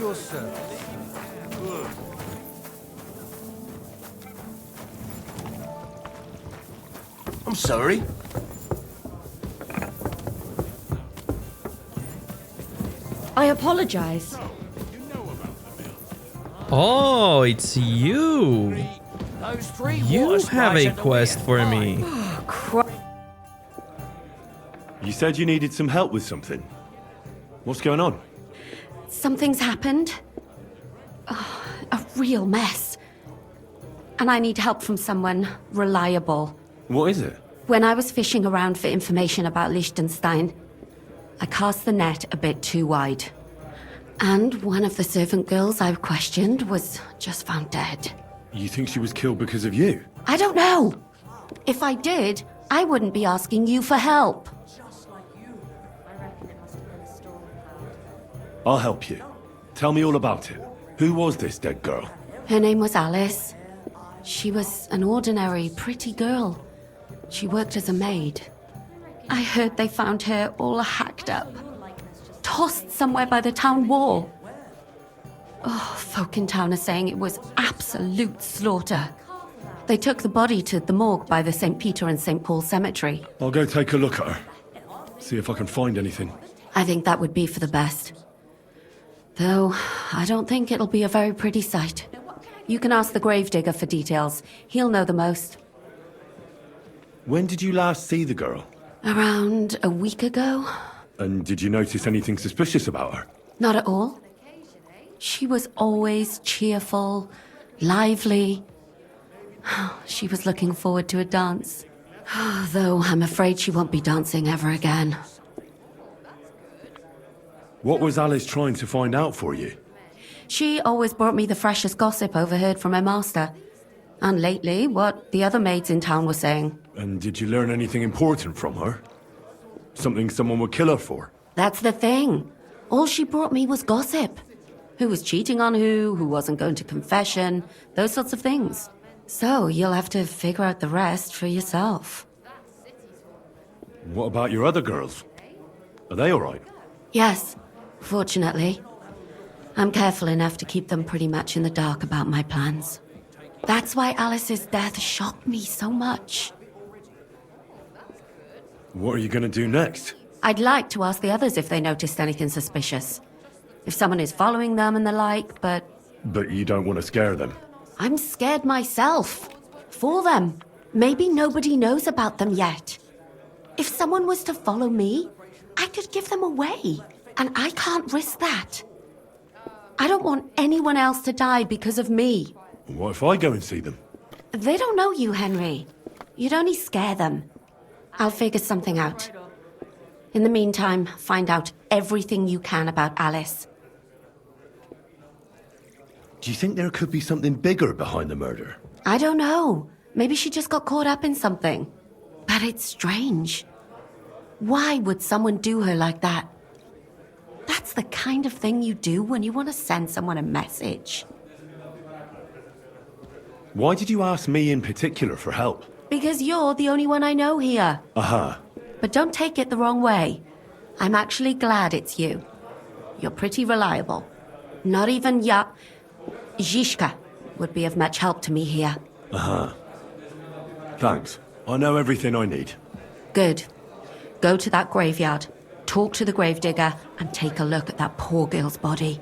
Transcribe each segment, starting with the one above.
your service. I'm sorry. I apologize. Oh, it's you. Those three You water have sprites a at the quest weir. for me. You said you needed some help with something. What's going on? Something's happened. Oh, a real mess. And I need help from someone reliable. What is it? When I was fishing around for information about Liechtenstein, I cast the net a bit too wide. And one of the servant girls I questioned was just found dead. You think she was killed because of you? I don't know. If I did, I wouldn't be asking you for help. I'll help you. Tell me all about it. Who was this dead girl? Her name was Alice. She was an ordinary, pretty girl. She worked as a maid. I heard they found her all hacked up, tossed somewhere by the town wall. Oh, folk in town are saying it was absolute slaughter. They took the body to the morgue by the St. Peter and St. Paul cemetery. I'll go take a look at her. See if I can find anything. I think that would be for the best. Though, I don't think it'll be a very pretty sight. You can ask the gravedigger for details. He'll know the most. When did you last see the girl? Around a week ago? And did you notice anything suspicious about her? Not at all. She was always cheerful, lively. She was looking forward to a dance. Though I'm afraid she won't be dancing ever again. What was Alice trying to find out for you? She always brought me the freshest gossip overheard from her master. And lately, what the other maids in town were saying. And did you learn anything important from her? Something someone would kill her for? That's the thing. All she brought me was gossip. Who was cheating on who wasn't going to confession, those sorts of things. So you'll have to figure out the rest for yourself. What about your other girls? Are they all right? Yes, fortunately. I'm careful enough to keep them pretty much in the dark about my plans. That's why Alice's death shocked me so much. What are you gonna do next? I'd like to ask the others if they noticed anything suspicious. If someone is following them and the like, but But you don't want to scare them. I'm scared myself. For them. Maybe nobody knows about them yet. If someone was to follow me, I could give them away. And I can't risk that. I don't want anyone else to die because of me. What if I go and see them? They don't know you, Henry. You'd only scare them. I'll figure something out. In the meantime, find out everything you can about Alice. Do you think there could be something bigger behind the murder? I don't know. Maybe she just got caught up in something. But it's strange. Why would someone do her like that? That's the kind of thing you do when you want to send someone a message. Why did you ask me in particular for help? Because you're the only one I know here. Aha. But don't take it the wrong way. I'm actually glad it's you. You're pretty reliable. Not even Zhishka would be of much help to me here. Aha. Thanks. I know everything I need. Good. Go to that graveyard, talk to the gravedigger, and take a look at that poor girl's body.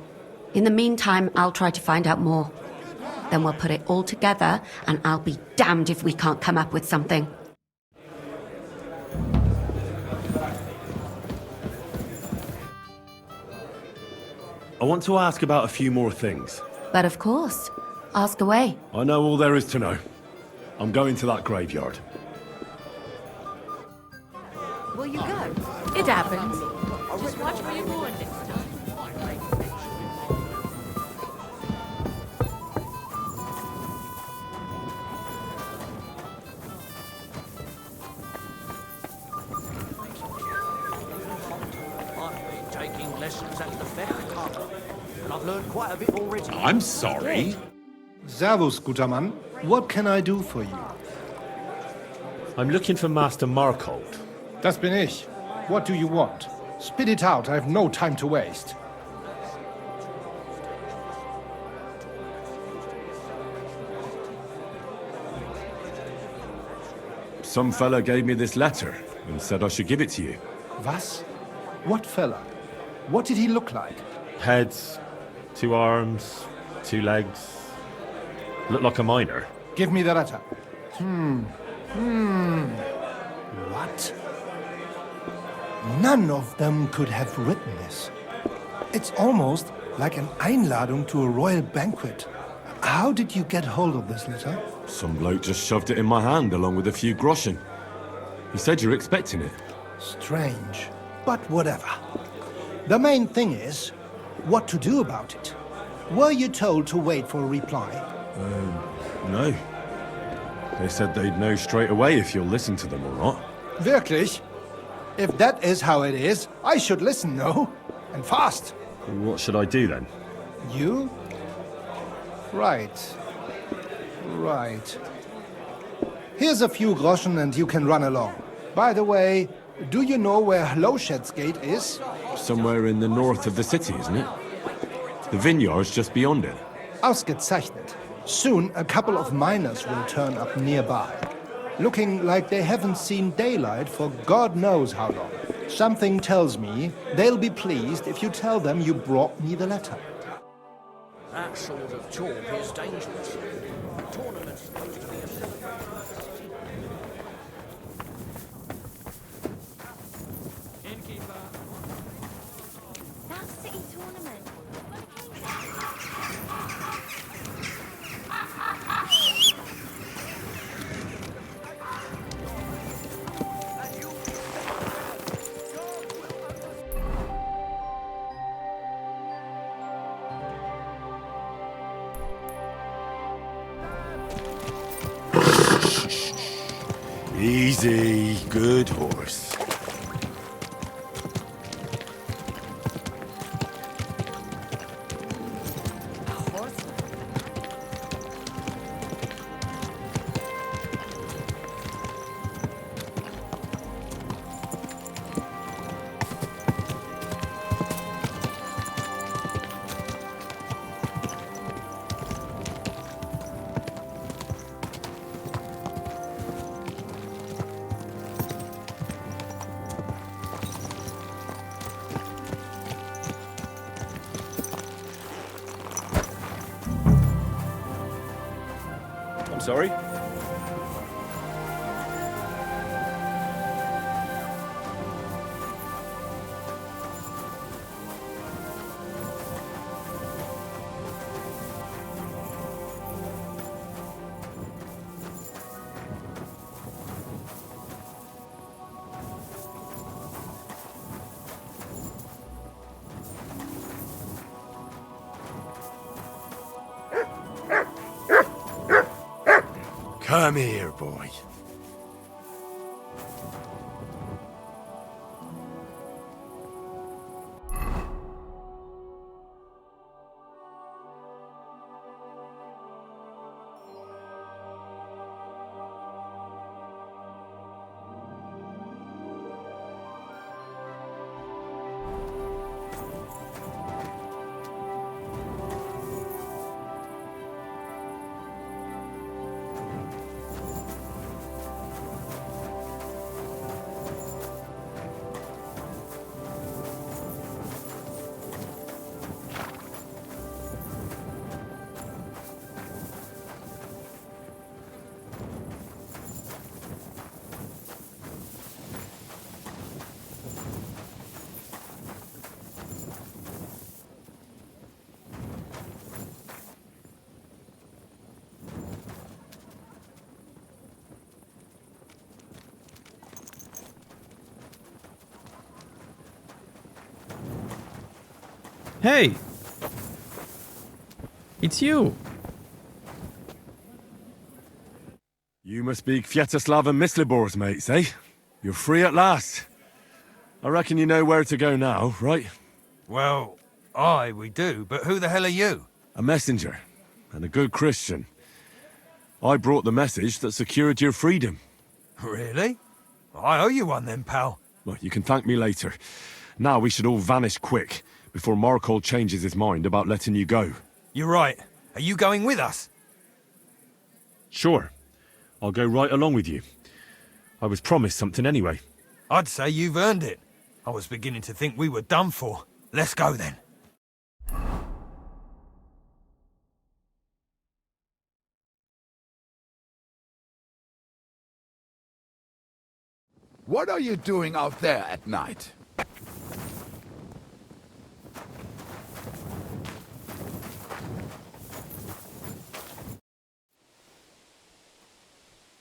In the meantime, I'll try to find out more. Then we'll put it all together, and I'll be damned if we can't come up with something. I want to ask about a few more things. But of course, ask away. I know all there is to know. I'm going to that graveyard. Will you go? It happens. Just watch for your board next time. I've been taking lessons at the Prokop, and I've learned quite a bit already. I'm sorry. Servus, guter Mann. What can I do for you? I'm looking for Master Markold. Das bin ich. What do you want? Spit it out, I have no time to waste. Some fella gave me this letter and said I should give it to you. Was? What fella? What did he look like? Heads, 2 arms, 2 legs. Looked like a miner. Give me the letter. What? None of them could have written this. It's almost like an Einladung to a royal banquet. How did you get hold of this letter? Some bloke just shoved it in my hand along with a few groschen. He said you're expecting it. Strange, but whatever. The main thing is, what to do about it. Were you told to wait for a reply? No. They said they'd know straight away if you'll listen to them or not. Wirklich? If that is how it is, I should listen, no? And fast. What should I do then? You? Right. Right. Here's a few groschen and you can run along. By the way, do you know where Hlowshed's gate is? Somewhere in the north of the city, isn't it? The vineyard's just beyond it. Ausgezeichnet. Soon a couple of miners will turn up nearby. Looking like they haven't seen daylight for God knows how long. Something tells me they'll be pleased if you tell them you brought me the letter. That sort of talk is dangerous. The tournament's supposed to be a innkeeper. That city tournament. Easy, good horse. Sorry? Come here, boy. Hey! It's you! You must be Kviatoslav and Myslibor's mates, eh? You're free at last. I reckon you know where to go now, right? Well, aye, we do, but who the hell are you? A messenger, and a good Christian. I brought the message that secured your freedom. Really? I owe you one then, pal. Well, you can thank me later. Now we should all vanish quick, before Markold changes his mind about letting you go. You're right. Are you going with us? Sure. I'll go right along with you. I was promised something anyway. I'd say you've earned it. I was beginning to think we were done for. Let's go then. What are you doing out there at night?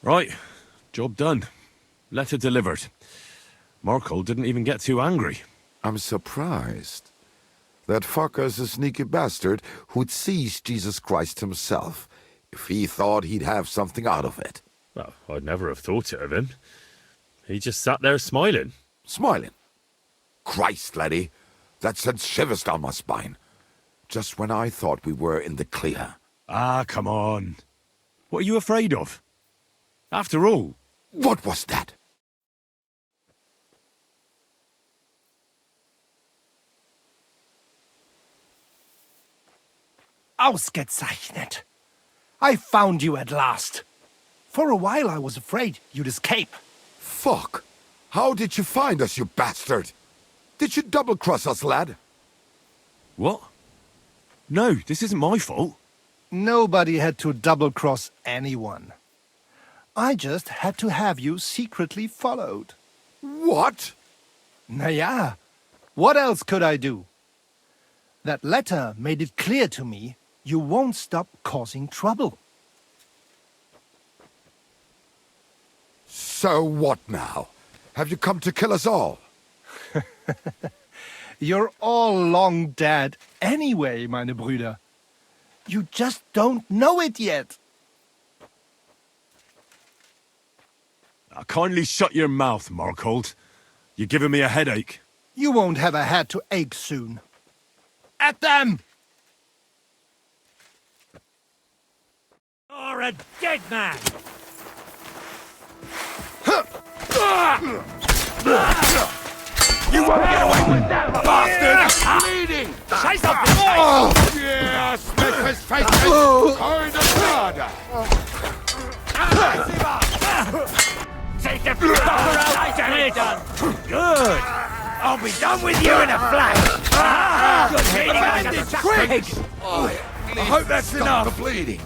Right, job done. Letter delivered. Markold didn't even get too angry. I'm surprised. That fucker's a sneaky bastard who'd seize Jesus Christ himself, if he thought he'd have something out of it. Well, I'd never have thought it of him. He just sat there smiling. Smiling? Christ, laddie, that sent shivers down my spine. Just when I thought we were in the clear. Ah, come on. What are you afraid of? After all... What was that? Ausgezeichnet. I found you at last. For a while I was afraid you'd escape. Fuck! How did you find us, you bastard? Did you double-cross us, lad? What? No, this isn't my fault. Nobody had to double-cross anyone. I just had to have you secretly followed. What? Naja, what else could I do? That letter made it clear to me you won't stop causing trouble. So what now? Have you come to kill us all? You're all long dead anyway, meine Brüder. You just don't know it yet. Now, kindly shut your mouth, Markold. You're giving me a headache. You won't have a head to ache soon. At them! You're a dead man! You won't get away with that, bastard! Bleeding! Chase off the face! Yeah, smash his face with kind of blood! Take the fucker out and it's done! Good! I'll be done with you in a flash! Good hitting! I hope that's enough! The bleeding!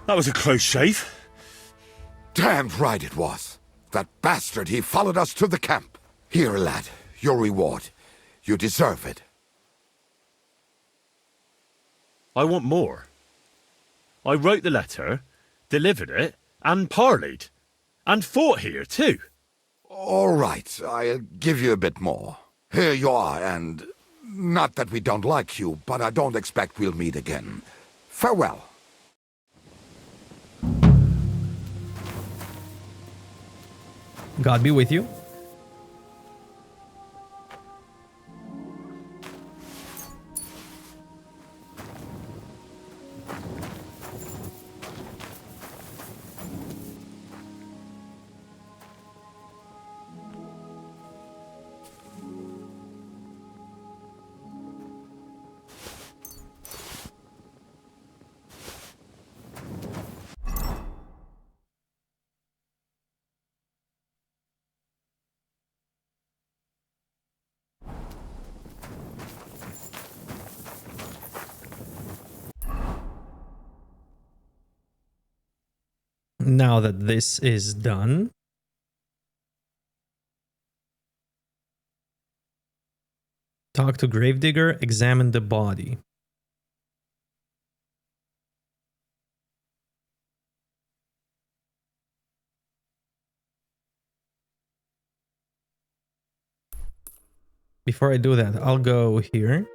That was a close shave. Damned right it was. That bastard, he followed us to the camp. Here, lad, your reward. You deserve it. I want more. I wrote the letter, delivered it, and parleyed. And fought here, too. All right, I'll give you a bit more. Here you are, and... Not that we don't like you, but I don't expect we'll meet again. Farewell. God be with you. Now that this is done, talk to Gravedigger, examine the body. Before I do that, I'll go here.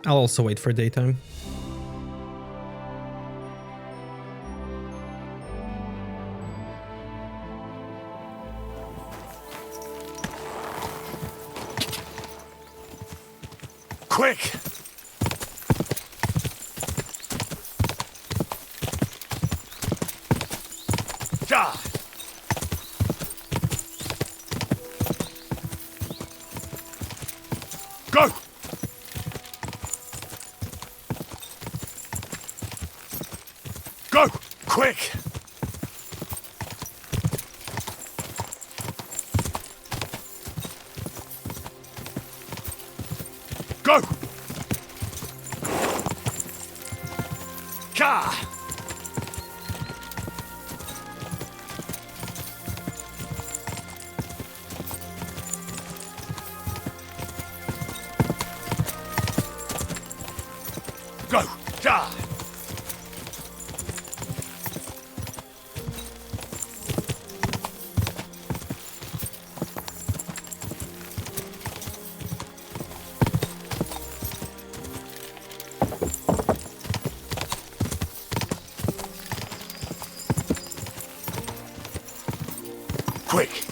I'll also wait for daytime. Quick! Go! Go! Quick! Go! Car! Go! Car! Quick!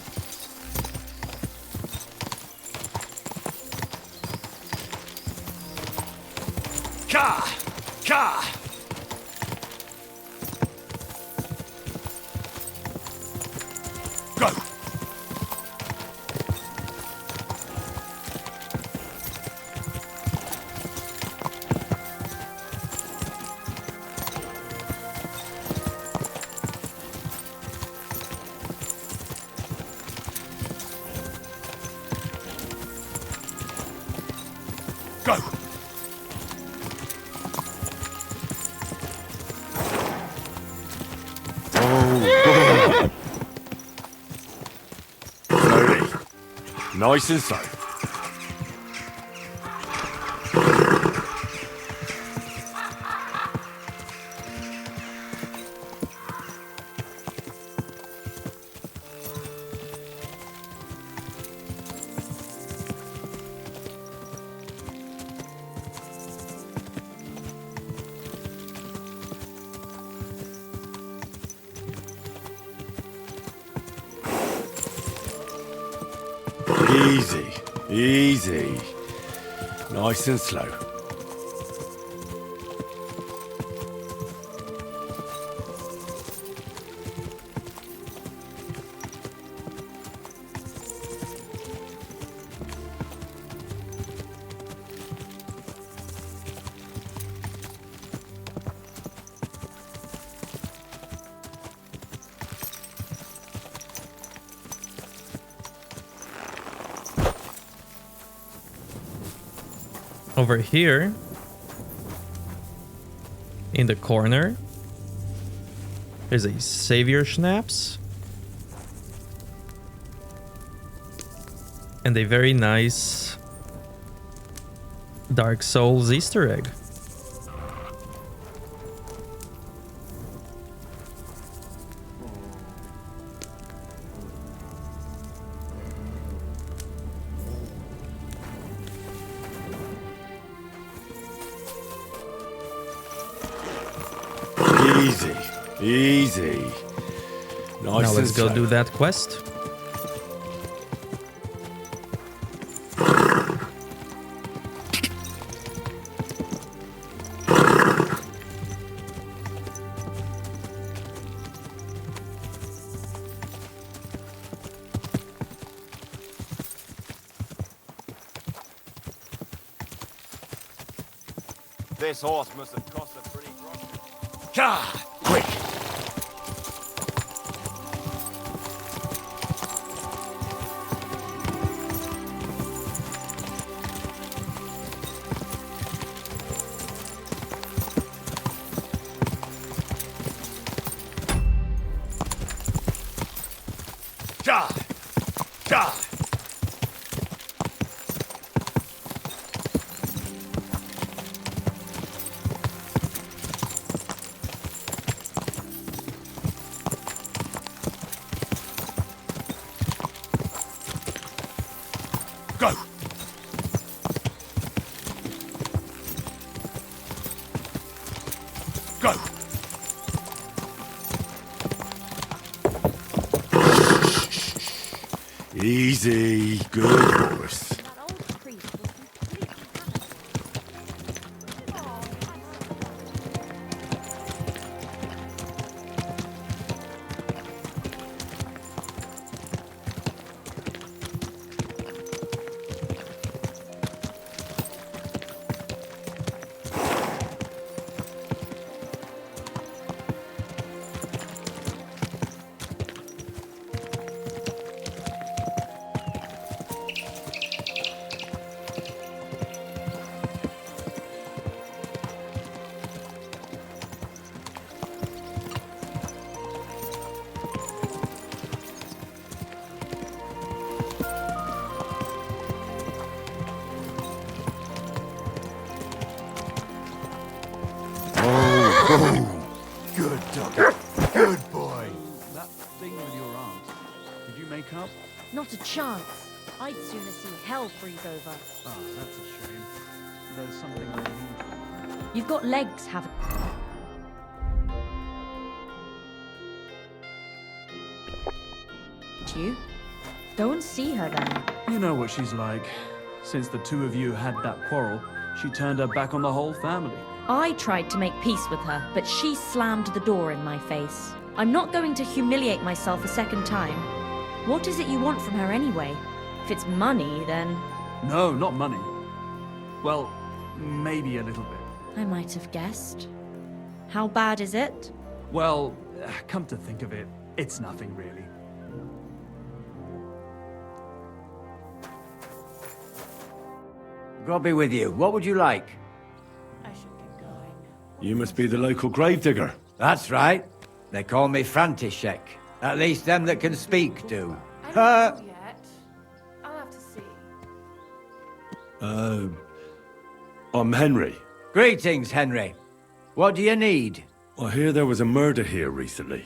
Car! Car! Go! Go! Oh, good. Slowly. Nice and slow. Easy, easy. Nice and slow. Over here, in the corner, there's a Savior Schnapps. And a very nice Dark Souls Easter egg. Easy, easy. Nice Now and let's go slow. do that quest. This horse must have cost a pretty groschen. Car! Quick! Car! Car! Go! Go! Easy, good horse. That old priest was completely Good dog. Good boy. That thing with your aunt, did you make up? Not a chance. I'd sooner see hell freeze over. Ah, that's a shame. There's something I need. You've got legs, haven't you? Go and see her then. You know what she's like. Since the two of you had that quarrel, she turned her back on the whole family. I tried to make peace with her, but she slammed the door in my face. I'm not going to humiliate myself a second time. What is it you want from her anyway? If it's money, then... No, not money. Well, maybe a little bit. I might have guessed. How bad is it? Well, come to think of it, it's nothing really. God be with you. What would you like? I should get going. You must be the local gravedigger. That's right. They call me František. At least them that can speak do. I don't know yet. I'll have to see. I'm Henry. Greetings, Henry. What do you need? I hear there was a murder here recently.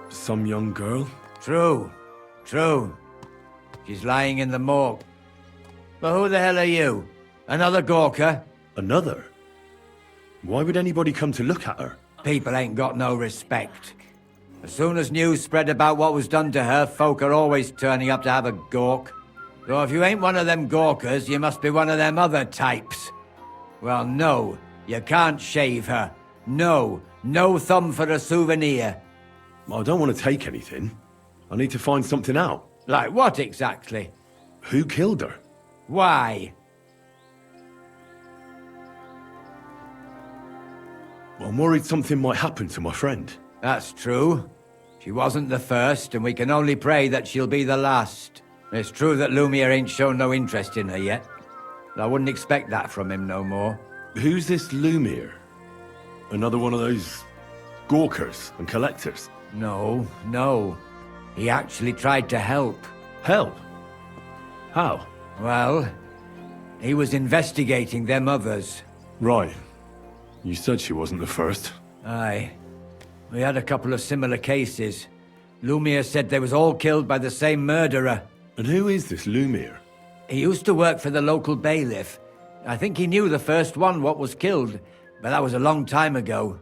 Some young girl? True. True. She's lying in the morgue. But who the hell are you? Another Gawker? Another? Why would anybody come to look at her? People ain't got no respect. As soon as news spread about what was done to her, folk are always turning up to have a gawk. So if you ain't one of them Gawkers, you must be one of them other types. Well, no, you can't shave her. No, no thumb for a souvenir. I don't want to take anything. I need to find something out. Like what exactly? Who killed her? Why? I'm worried something might happen to my friend. That's true. She wasn't the first, and we can only pray that she'll be the last. It's true that Lumir ain't shown no interest in her yet. I wouldn't expect that from him no more. Who's this Lumir? Another one of those gawkers and collectors? No, no. He actually tried to help. Help? How? Well, he was investigating them others. Right. You said she wasn't the first. Aye. We had a couple of similar cases. Lumir said they was all killed by the same murderer. And who is this Lumir? He used to work for the local bailiff. I think he knew the first one what was killed, but that was a long time ago.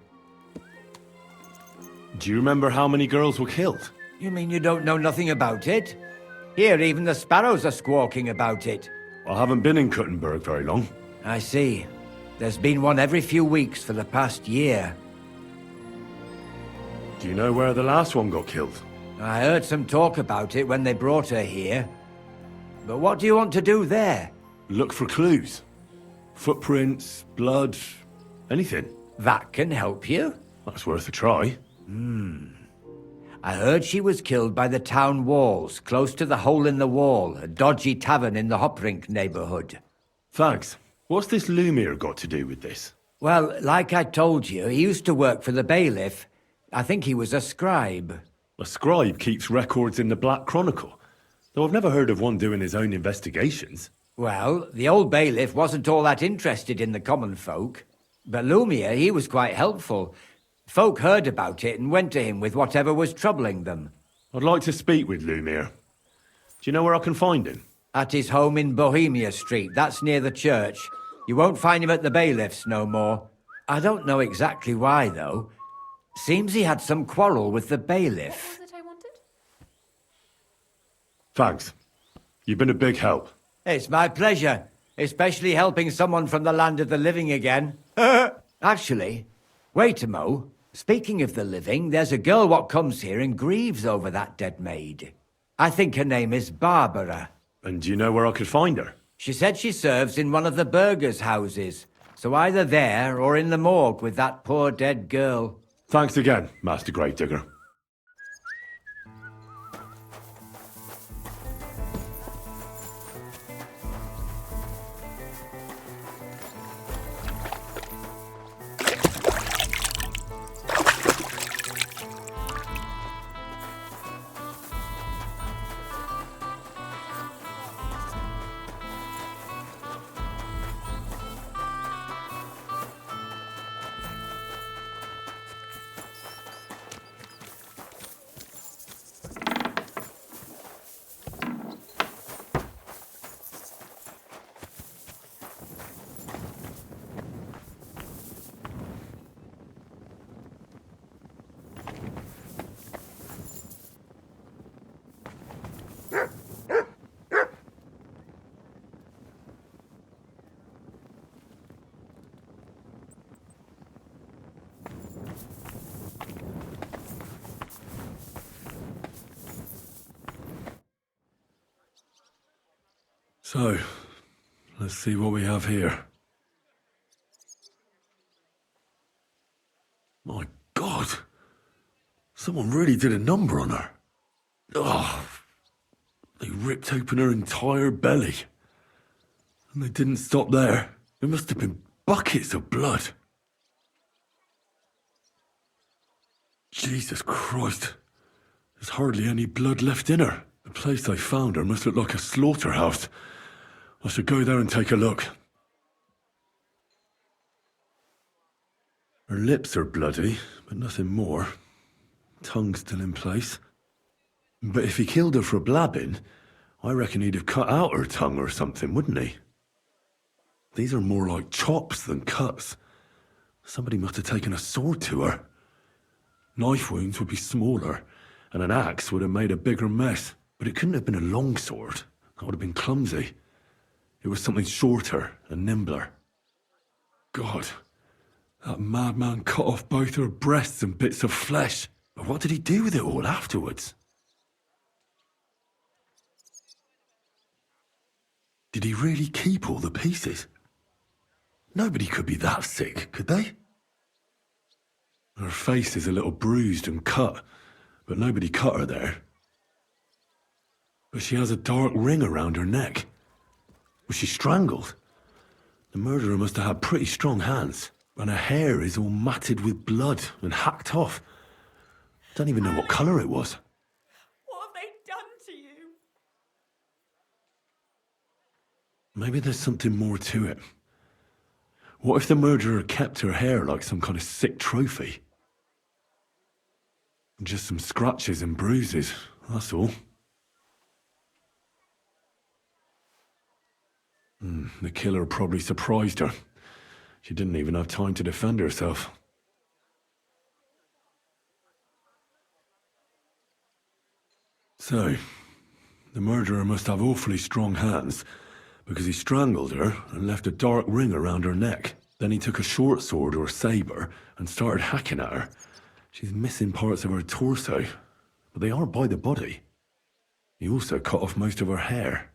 Do you remember how many girls were killed? You mean you don't know nothing about it? Here, even the sparrows are squawking about it. I haven't been in Kuttenberg very long. I see. There's been one every few weeks for the past year. Do you know where the last one got killed? I heard some talk about it when they brought her here. But what do you want to do there? Look for clues. Footprints, blood, anything. That can help you. That's worth a try. I heard she was killed by the town walls, close to the Hole in the Wall, a dodgy tavern in the Hoprink neighborhood. Thanks. What's this Lumir got to do with this? Well, like I told you, he used to work for the bailiff. I think he was a scribe. A scribe keeps records in the Black Chronicle, though I've never heard of one doing his own investigations. Well, the old bailiff wasn't all that interested in the common folk. But Lumir, he was quite helpful. Folk heard about it and went to him with whatever was troubling them. I'd like to speak with Lumir. Do you know where I can find him? At his home in Bohemia Street, that's near the church. You won't find him at the bailiff's no more. I don't know exactly why, though. Seems he had some quarrel with the bailiff. What was it I wanted? Thanks. You've been a big help. It's my pleasure, especially helping someone from the land of the living again. Actually, wait a mo. Speaking of the living, there's a girl what comes here and grieves over that dead maid. I think her name is Barbara. And do you know where I could find her? She said she serves in one of the burgers' houses, so either there or in the morgue with that poor dead girl. Thanks again, Master Gravedigger. So, let's see what we have here. My God! Someone really did a number on her. Oh, they ripped open her entire belly. And they didn't stop there. There must have been buckets of blood. Jesus Christ. There's hardly any blood left in her. The place they found her must look like a slaughterhouse. I should go there and take a look. Her lips are bloody, but nothing more. Tongue's still in place. But if he killed her for blabbing, I reckon he'd have cut out her tongue or something, wouldn't he? These are more like chops than cuts. Somebody must have taken a sword to her. Knife wounds would be smaller, and an axe would have made a bigger mess. But it couldn't have been a long sword. That would have been clumsy. It was something shorter and nimbler. God, that madman cut off both her breasts and bits of flesh. But what did he do with it all afterwards? Did he really keep all the pieces? Nobody could be that sick, could they? Her face is a little bruised and cut, but nobody cut her there. But she has a dark ring around her neck. Was she strangled? The murderer must have had pretty strong hands, and her hair is all matted with blood and hacked off. Don't even know what colour it was. What have they done to you? Maybe there's something more to it. What if the murderer kept her hair like some kind of sick trophy? Just some scratches and bruises, that's all. The killer probably surprised her. She didn't even have time to defend herself. So, the murderer must have awfully strong hands, because he strangled her and left a dark ring around her neck. Then he took a short sword or saber and started hacking at her. She's missing parts of her torso, but they aren't by the body. He also cut off most of her hair.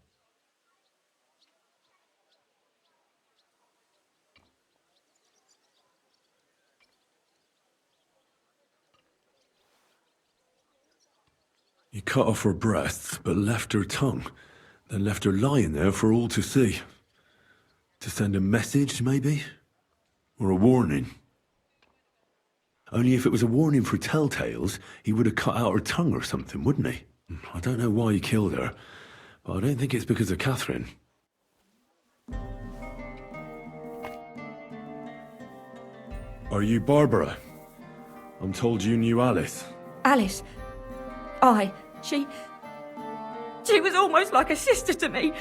He cut off her breasts, but left her tongue, then left her lying there for all to see. To send a message, maybe? Or a warning? Only if it was a warning for telltales, he would have cut out her tongue or something, wouldn't he? I don't know why he killed her, but I don't think it's because of Catherine. Are you Barbara? I'm told you knew Alice. Alice? She was almost like a sister to me.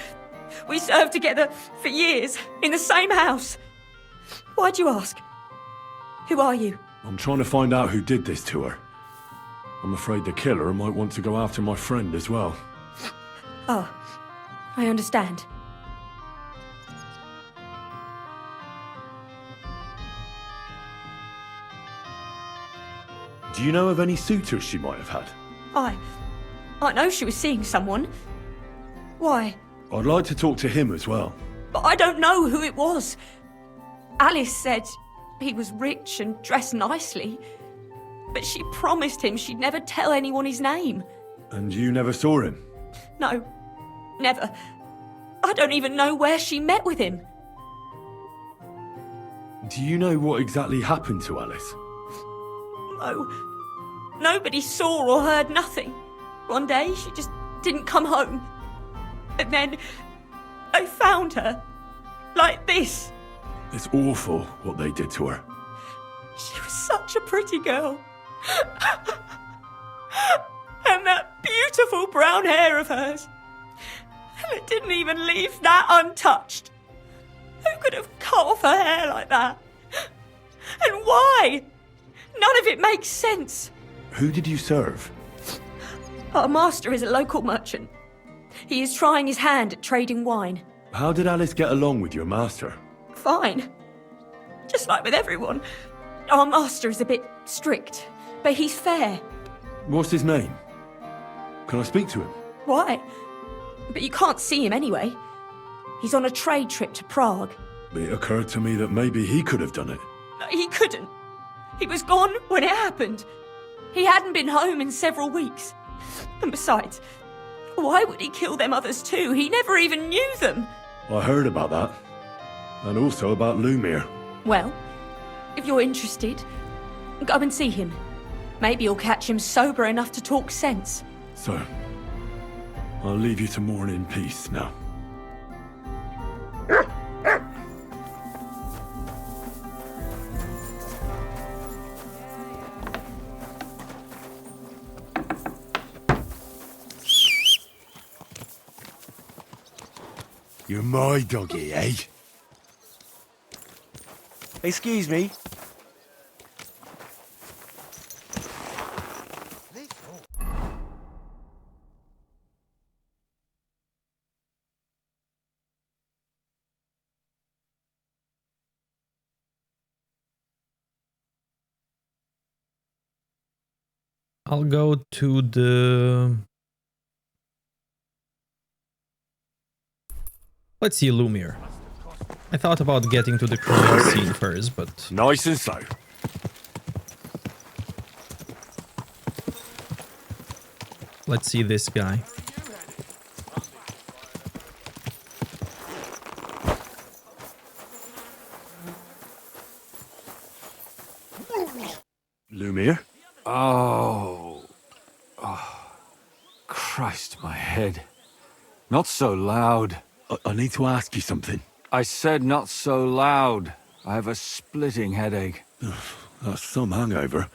We served together for years, in the same house. Why'd you ask? Who are you? I'm trying to find out who did this to her. I'm afraid the killer might want to go after my friend as well. Oh, I understand. Do you know of any suitors she might have had? I know she was seeing someone. Why? I'd like to talk to him as well. But I don't know who it was. Alice said he was rich and dressed nicely, but she promised him she'd never tell anyone his name. And you never saw him? No, never. I don't even know where she met with him. Do you know what exactly happened to Alice? No. Nobody saw or heard nothing. One day, she just didn't come home. And then, they found her. Like this. It's awful what they did to her. She was such a pretty girl. And that beautiful brown hair of hers. And it didn't even leave that untouched. Who could have cut off her hair like that? And why? None of it makes sense. Who did you serve? Our master is a local merchant. He is trying his hand at trading wine. How did Alice get along with your master? Fine. Just like with everyone. Our master is a bit strict, but he's fair. What's his name? Can I speak to him? Why? But you can't see him anyway. He's on a trade trip to Prague. It occurred to me that maybe he could have done it. He couldn't. He was gone when it happened. He hadn't been home in several weeks. And besides, why would he kill them others too? He never even knew them. I heard about that. And also about Lumir. Well, if you're interested, go and see him. Maybe you'll catch him sober enough to talk sense. So, I'll leave you to mourn in peace now. You're my doggy, eh? Excuse me. I'll go to the... Let's see Lumir. I thought about getting to the crime scene first, but... Nice and slow. Let's see this guy. Lumir? Oh. Christ, my head. Not so loud. I need to ask you something. I said not so loud. I have a splitting headache. That's some hangover.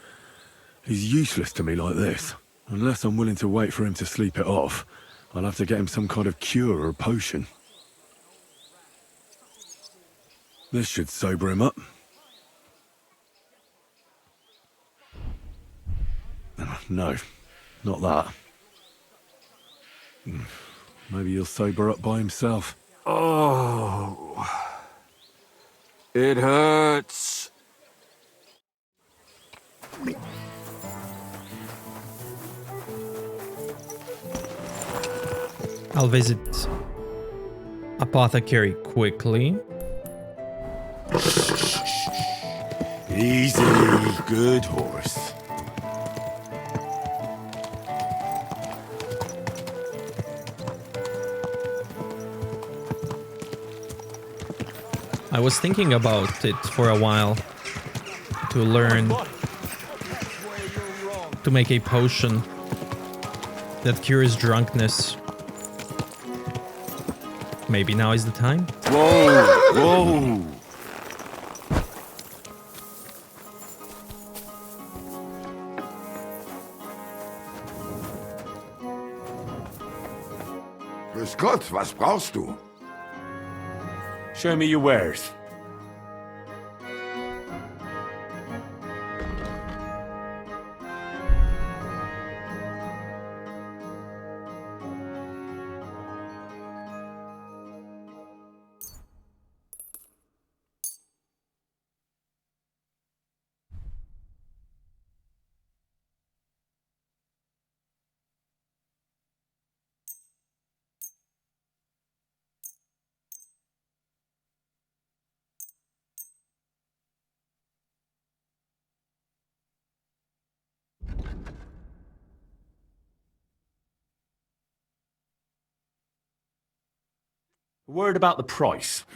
He's useless to me like this. Unless I'm willing to wait for him to sleep it off, I'll have to get him some kind of cure or potion. This should sober him up. No, not that. Maybe he'll sober up by himself. Oh. It hurts. I'll visit Apothecary quickly. Easy, good horse. I was thinking about it for a while to learn to make a potion that cures drunkenness. Maybe now is the time? Whoa! Whoa! Grüß Gott, was brauchst du? Show me your wares. A word about the price.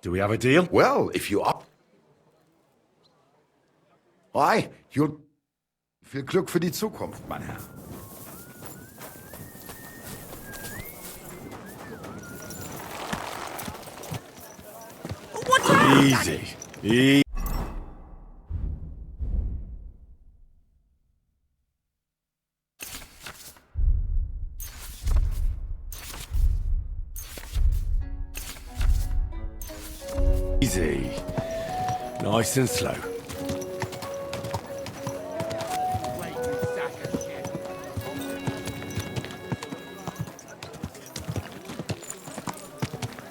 Do we have a deal? Well, if you are... Ei, Jul... Viel Glück für die Zukunft, mein Herr. Easy. Easy. Nice and slow.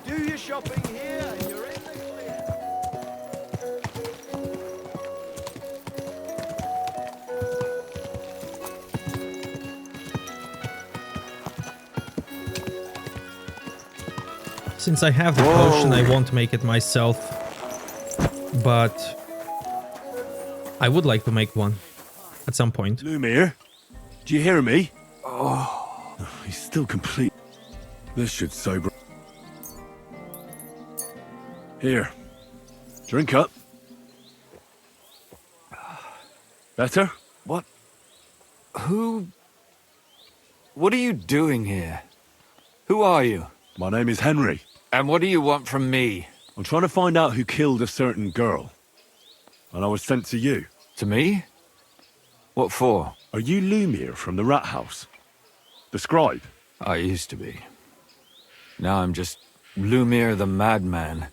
Do your shopping here and you're in the clear. Since I have the potion, I won't make it myself. But I would like to make one at some point. Lumir, do you hear me? Oh, he's still complete. This should sober. Here, drink up. Better? What? Who? What are you doing here? Who are you? My name is Henry. And what do you want from me? I'm trying to find out who killed a certain girl. And I was sent to you. To me? What for? Are you Lumir from the rat house? The scribe? I used to be. Now I'm just Lumir the madman.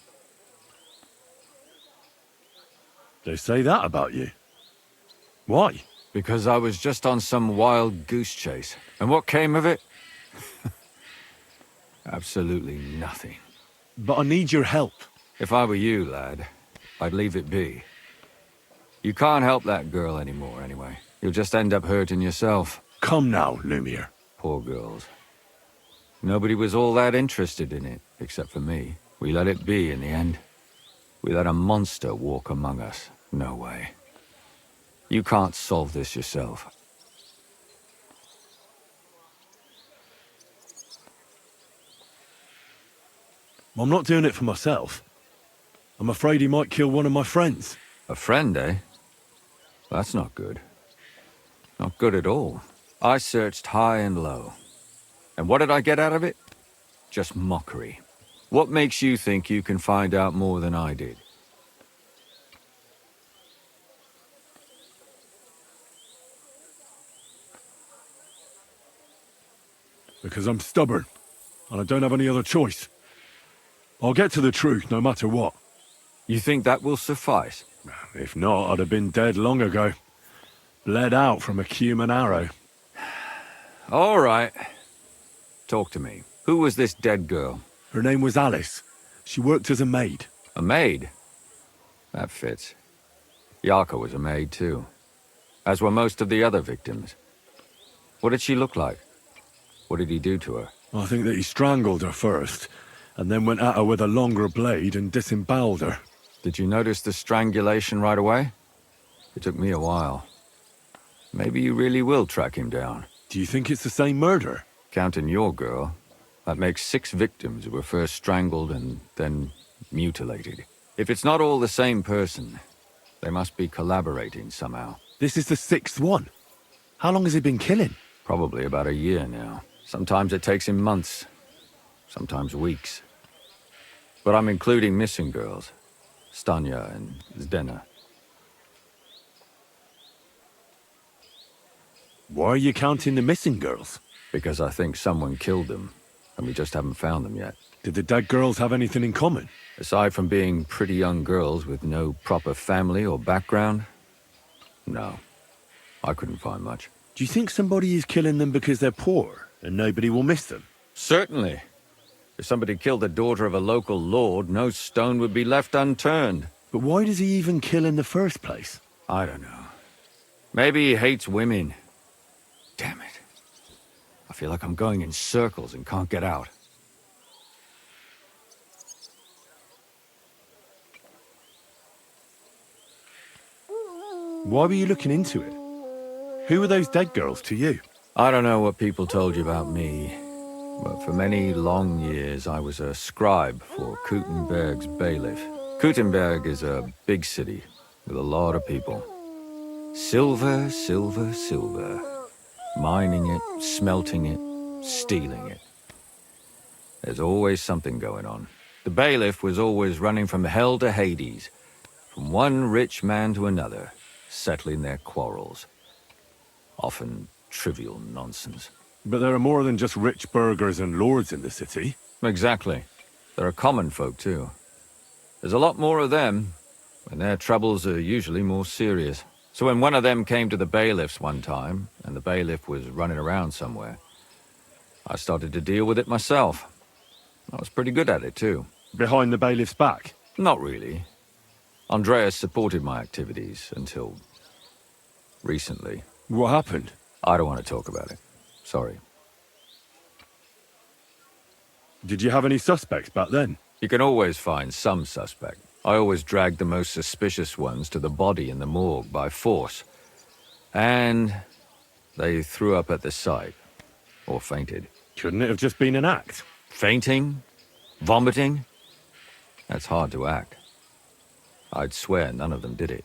They say that about you. Why? Because I was just on some wild goose chase. And what came of it? Absolutely nothing. But I need your help. If I were you, lad, I'd leave it be. You can't help that girl anymore, anyway. You'll just end up hurting yourself. Come now, Lumir. Poor girls. Nobody was all that interested in it, except for me. We let it be in the end. We let a monster walk among us. No way. You can't solve this yourself. I'm not doing it for myself. I'm afraid he might kill one of my friends. A friend, eh? That's not good. Not good at all. I searched high and low. And what did I get out of it? Just mockery. What makes you think you can find out more than I did? Because I'm stubborn, and I don't have any other choice. I'll get to the truth no matter what. You think that will suffice? If not, I'd have been dead long ago. Bled out from a human arrow. All right. Talk to me. Who was this dead girl? Her name was Alice. She worked as a maid. A maid? That fits. Yarka was a maid too. As were most of the other victims. What did she look like? What did he do to her? I think that he strangled her first, and then went at her with a longer blade and disemboweled her. Did you notice the strangulation right away? It took me a while. Maybe you really will track him down. Do you think it's the same murder? Counting your girl, that makes 6 victims who were first strangled and then mutilated. If it's not all the same person, they must be collaborating somehow. This is the 6th one. How long has he been killing? Probably about a year now. Sometimes it takes him months, sometimes weeks. But I'm including missing girls. Stanya and Zdena. Why are you counting the missing girls? Because I think someone killed them, and we just haven't found them yet. Did the dead girls have anything in common? Aside from being pretty young girls with no proper family or background, no. I couldn't find much. Do you think somebody is killing them because they're poor, and nobody will miss them? Certainly. If somebody killed the daughter of a local lord, no stone would be left unturned. But why does he even kill in the first place? I don't know. Maybe he hates women. Damn it. I feel like I'm going in circles and can't get out. Why were you looking into it? Who were those dead girls to you? I don't know what people told you about me, but for many long years I was a scribe for Kuttenberg's bailiff. Kuttenberg is a big city with a lot of people. Silver, silver, silver. Mining it, smelting it, stealing it. There's always something going on. The bailiff was always running from hell to Hades, from one rich man to another, settling their quarrels. Often trivial nonsense. But there are more than just rich burghers and lords in the city. Exactly. There are common folk too. There's a lot more of them, and their troubles are usually more serious. So when one of them came to the bailiff's one time, and the bailiff was running around somewhere, I started to deal with it myself. I was pretty good at it too. Behind the bailiff's back? Not really. Andreas supported my activities until recently. What happened? I don't want to talk about it. Sorry. Did you have any suspects back then? You can always find some suspect. I always dragged the most suspicious ones to the body in the morgue by force. And they threw up at the sight. Or fainted. Couldn't it have just been an act? Fainting? Vomiting? That's hard to act. I'd swear none of them did it.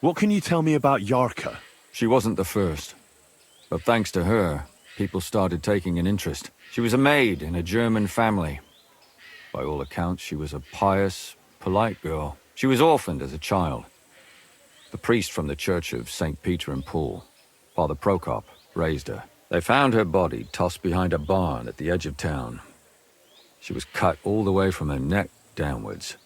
What can you tell me about Yarka? She wasn't the first. But thanks to her, people started taking an interest. She was a maid in a German family. By all accounts, she was a pious, polite girl. She was orphaned as a child. The priest from the Church of St. Peter and Paul, Father Prokop, raised her. They found her body tossed behind a barn at the edge of town. She was cut all the way from her neck downwards.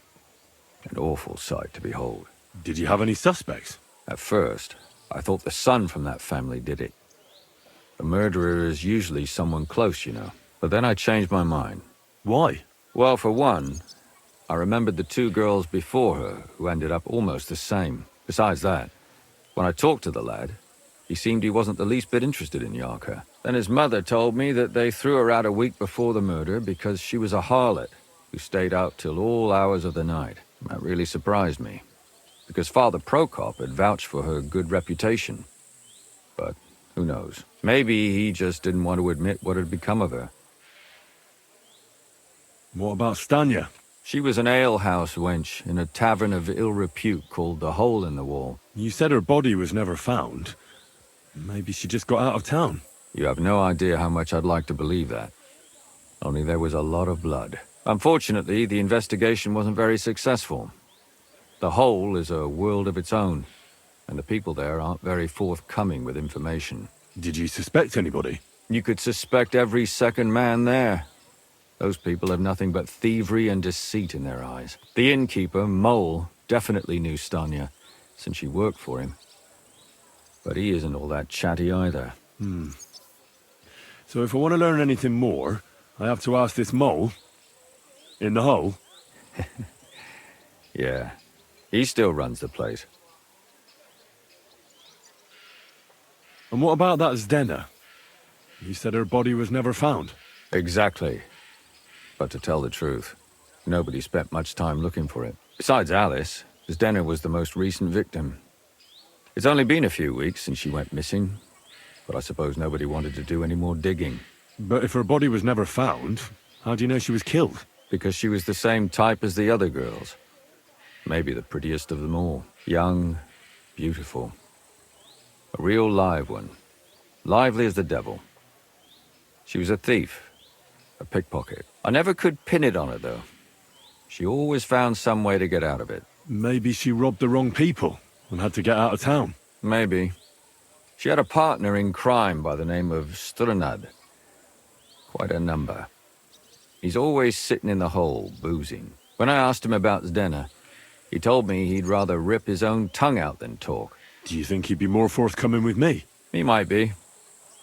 An awful sight to behold. Did you have any suspects? At first, I thought the son from that family did it. A murderer is usually someone close, you know. But then I changed my mind. Why? Well, for one, I remembered the two girls before her who ended up almost the same. Besides that, when I talked to the lad, he seemed he wasn't the least bit interested in Yarka. Then his mother told me that they threw her out a week before the murder because she was a harlot who stayed out till all hours of the night. That really surprised me, because Father Prokop had vouched for her good reputation. But who knows? Maybe he just didn't want to admit what had become of her. What about Stanya? She was an alehouse wench in a tavern of ill repute called the Hole in the Wall. You said her body was never found. Maybe she just got out of town. You have no idea how much I'd like to believe that. Only there was a lot of blood. Unfortunately, the investigation wasn't very successful. The Hole is a world of its own, and the people there aren't very forthcoming with information. Did you suspect anybody? You could suspect every second man there. Those people have nothing but thievery and deceit in their eyes. The innkeeper, Mole, definitely knew Stanya, since she worked for him. But he isn't all that chatty either. So if I want to learn anything more, I have to ask this Mole in the hole? Yeah, he still runs the place. And what about that Zdena? You said her body was never found. Exactly. But to tell the truth, nobody spent much time looking for it. Besides Alice, Zdena was the most recent victim. It's only been a few weeks since she went missing, but I suppose nobody wanted to do any more digging. But if her body was never found, how do you know she was killed? Because she was the same type as the other girls. Maybe the prettiest of them all. Young, beautiful. A real live one. Lively as the devil. She was a thief. A pickpocket. I never could pin it on her, though. She always found some way to get out of it. Maybe she robbed the wrong people and had to get out of town. Maybe. She had a partner in crime by the name of Strnad. Quite a number. He's always sitting in the hole, boozing. When I asked him about Zdena, he told me he'd rather rip his own tongue out than talk. Do you think he'd be more forthcoming with me? He might be.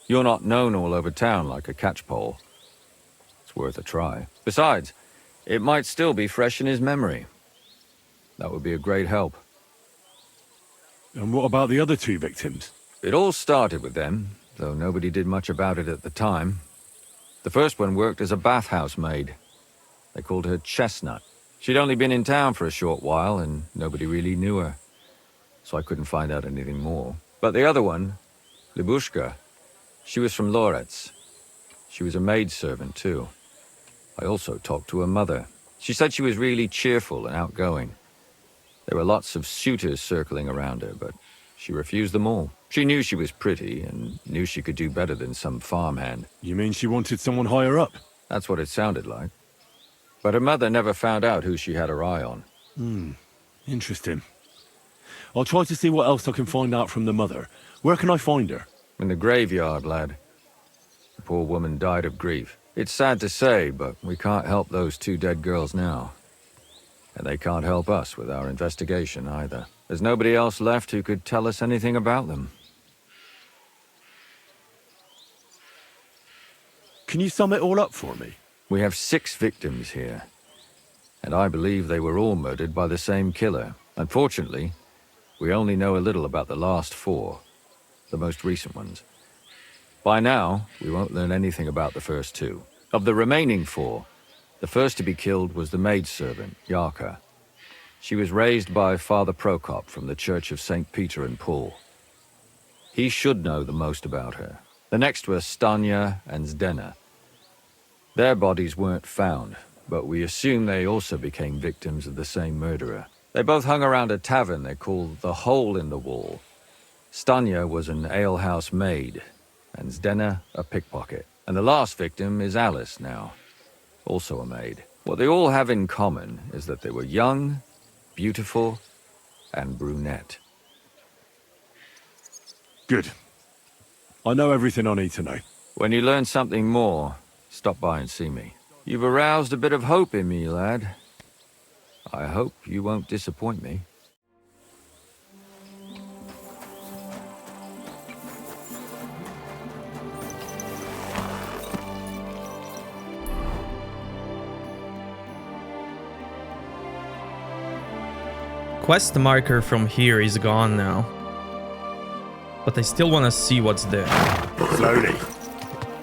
You're not known all over town like a catchpole. It's worth a try. Besides, it might still be fresh in his memory. That would be a great help. And what about the other two victims? It all started with them, though nobody did much about it at the time. The first one worked as a bathhouse maid. They called her Chestnut. She'd only been in town for a short while, and nobody really knew her. So I couldn't find out anything more. But the other one, Libushka, she was from Loretz. She was a maidservant, too. I also talked to her mother. She said she was really cheerful and outgoing. There were lots of suitors circling around her, but she refused them all. She knew she was pretty and knew she could do better than some farmhand. You mean she wanted someone higher up? That's what it sounded like. But her mother never found out who she had her eye on. Interesting. I'll try to see what else I can find out from the mother. Where can I find her? In the graveyard, lad. The poor woman died of grief. It's sad to say, but we can't help those two dead girls now. And they can't help us with our investigation either. There's nobody else left who could tell us anything about them. Can you sum it all up for me? We have 6 victims here. And I believe they were all murdered by the same killer. Unfortunately, we only know a little about the last 4. The most recent ones. By now, we won't learn anything about the first two. Of the remaining four, the first to be killed was the maidservant, Yarka. She was raised by Father Prokop from the Church of St. Peter and Paul. He should know the most about her. The next were Stanya and Zdena. Their bodies weren't found, but we assume they also became victims of the same murderer. They both hung around a tavern they called the Hole in the Wall. Stanya was an alehouse maid, and Zdena a pickpocket. And the last victim is Alice now, also a maid. What they all have in common is that they were young, beautiful, and brunette. Good. I know everything I need to know. When you learn something more, stop by and see me. You've aroused a bit of hope in me, lad. I hope you won't disappoint me. Quest marker from here is gone now. But I still want to see what's there. Slowly.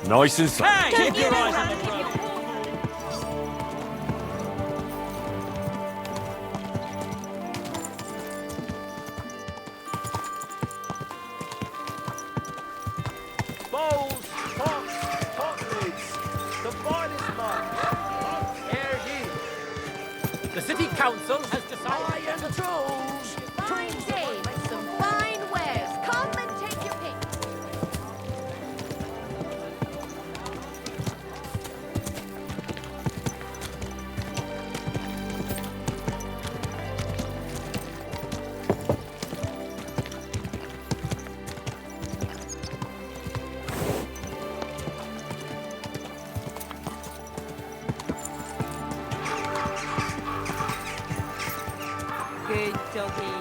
Nice and slow. Hey, keep your eyes on the road. Bowls, pots, pot lids. The finest mark. Hear ye. The city council has decided. Iron tools. Fine days, some fine wares. Come and take your pick. Good doggy.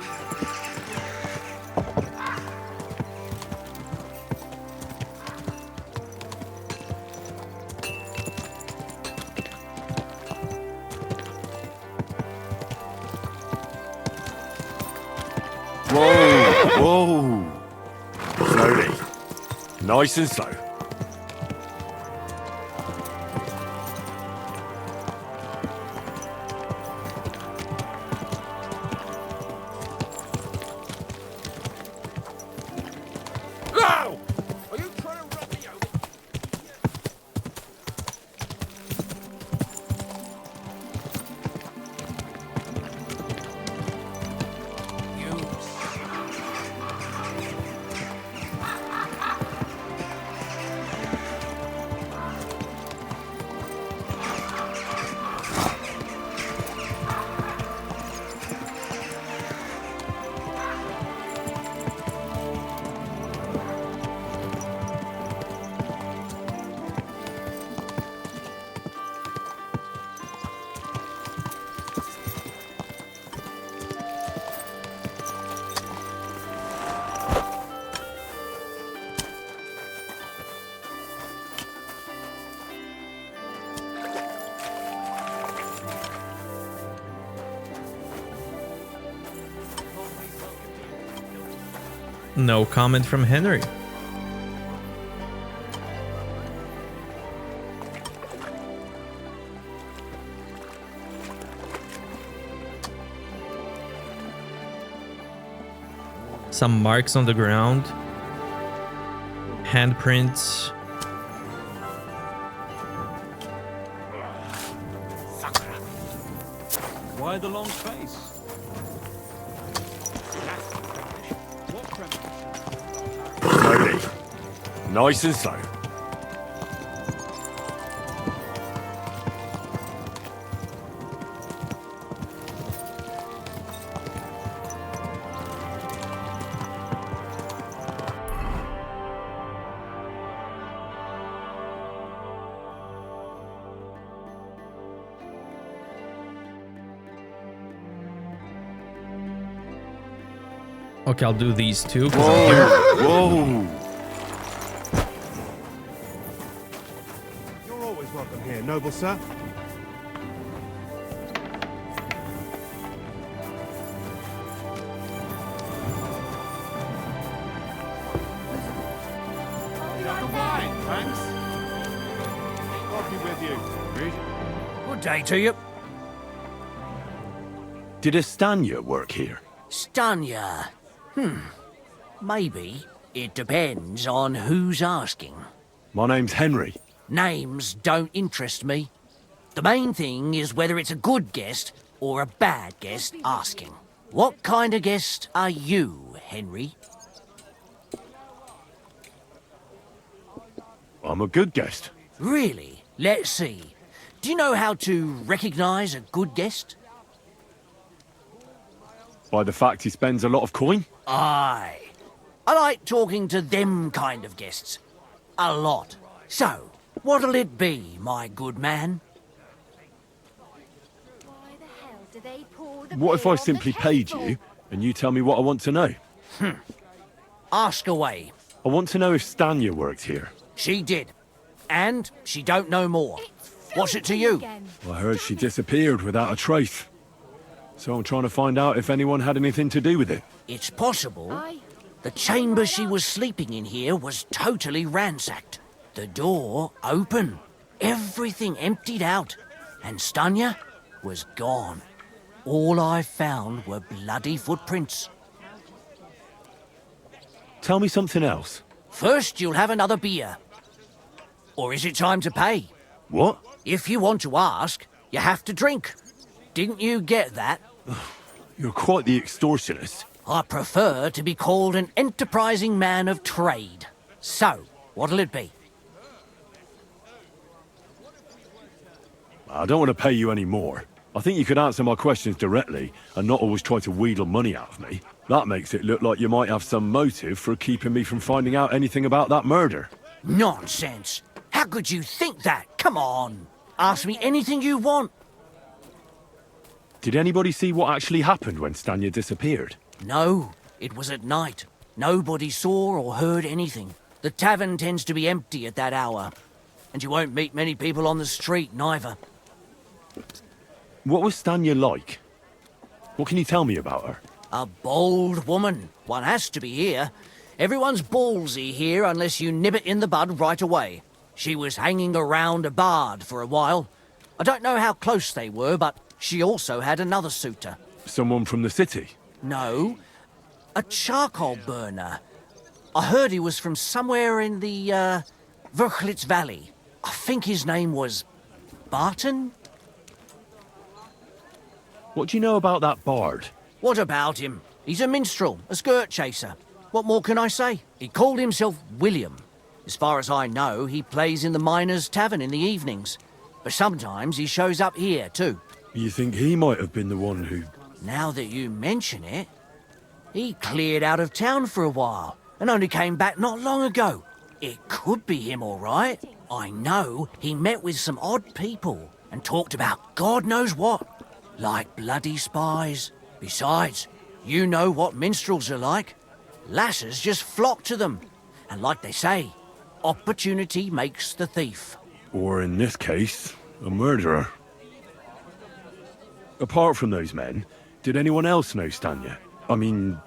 Whoa! Slowly. Nice and slow. Go! Are you trying to run me over? No comment from Henry. Some marks on the ground. Handprints. Why the long face? Slowly. Nice and slow. Okay, I'll do these two. 'Cause I'm here. Whoa! You're always welcome here, noble sir. Good day to you. Did Estanya work here? Stanya. Maybe. It depends on who's asking. My name's Henry. Names don't interest me. The main thing is whether it's a good guest or a bad guest asking. What kind of guest are you, Henry? I'm a good guest. Really? Let's see. Do you know how to recognise a good guest? By the fact he spends a lot of coin? Aye. I like talking to them kind of guests. A lot. So, what'll it be, my good man? What if I simply paid you and you tell me what I want to know? Ask away. I want to know if Stanya worked here. She did. And she don't know more. What's it to you? I heard she disappeared without a trace. So I'm trying to find out if anyone had anything to do with it. It's possible. The chamber she was sleeping in here was totally ransacked. The door open. Everything emptied out. And Stanya was gone. All I found were bloody footprints. Tell me something else. First, you'll have another beer. Or is it time to pay? What? If you want to ask, you have to drink. Didn't you get that? You're quite the extortionist. I prefer to be called an enterprising man of trade. So, what'll it be? I don't want to pay you any more. I think you could answer my questions directly and not always try to wheedle money out of me. That makes it look like you might have some motive for keeping me from finding out anything about that murder. Nonsense. How could you think that? Come on. Ask me anything you want. Did anybody see what actually happened when Stanya disappeared? No, it was at night. Nobody saw or heard anything. The tavern tends to be empty at that hour. And you won't meet many people on the street, neither. What was Stanya like? What can you tell me about her? A bold woman. One has to be here. Everyone's ballsy here unless you nib it in the bud right away. She was hanging around a bard for a while. I don't know how close they were, but she also had another suitor. Someone from the city? No, a charcoal burner. I heard he was from somewhere in the, Vrchlitz Valley. I think his name was Barton? What do you know about that bard? What about him? He's a minstrel, a skirt chaser. What more can I say? He called himself William. As far as I know, he plays in the miners' tavern in the evenings. But sometimes he shows up here, too. You think he might have been the one who... Now that you mention it, he cleared out of town for a while and only came back not long ago. It could be him, all right. I know he met with some odd people and talked about God knows what, like bloody spies. Besides, you know what minstrels are like. Lasses just flock to them. And like they say, opportunity makes the thief. Or in this case, a murderer. Apart from those men, did anyone else know Stanya? I mean,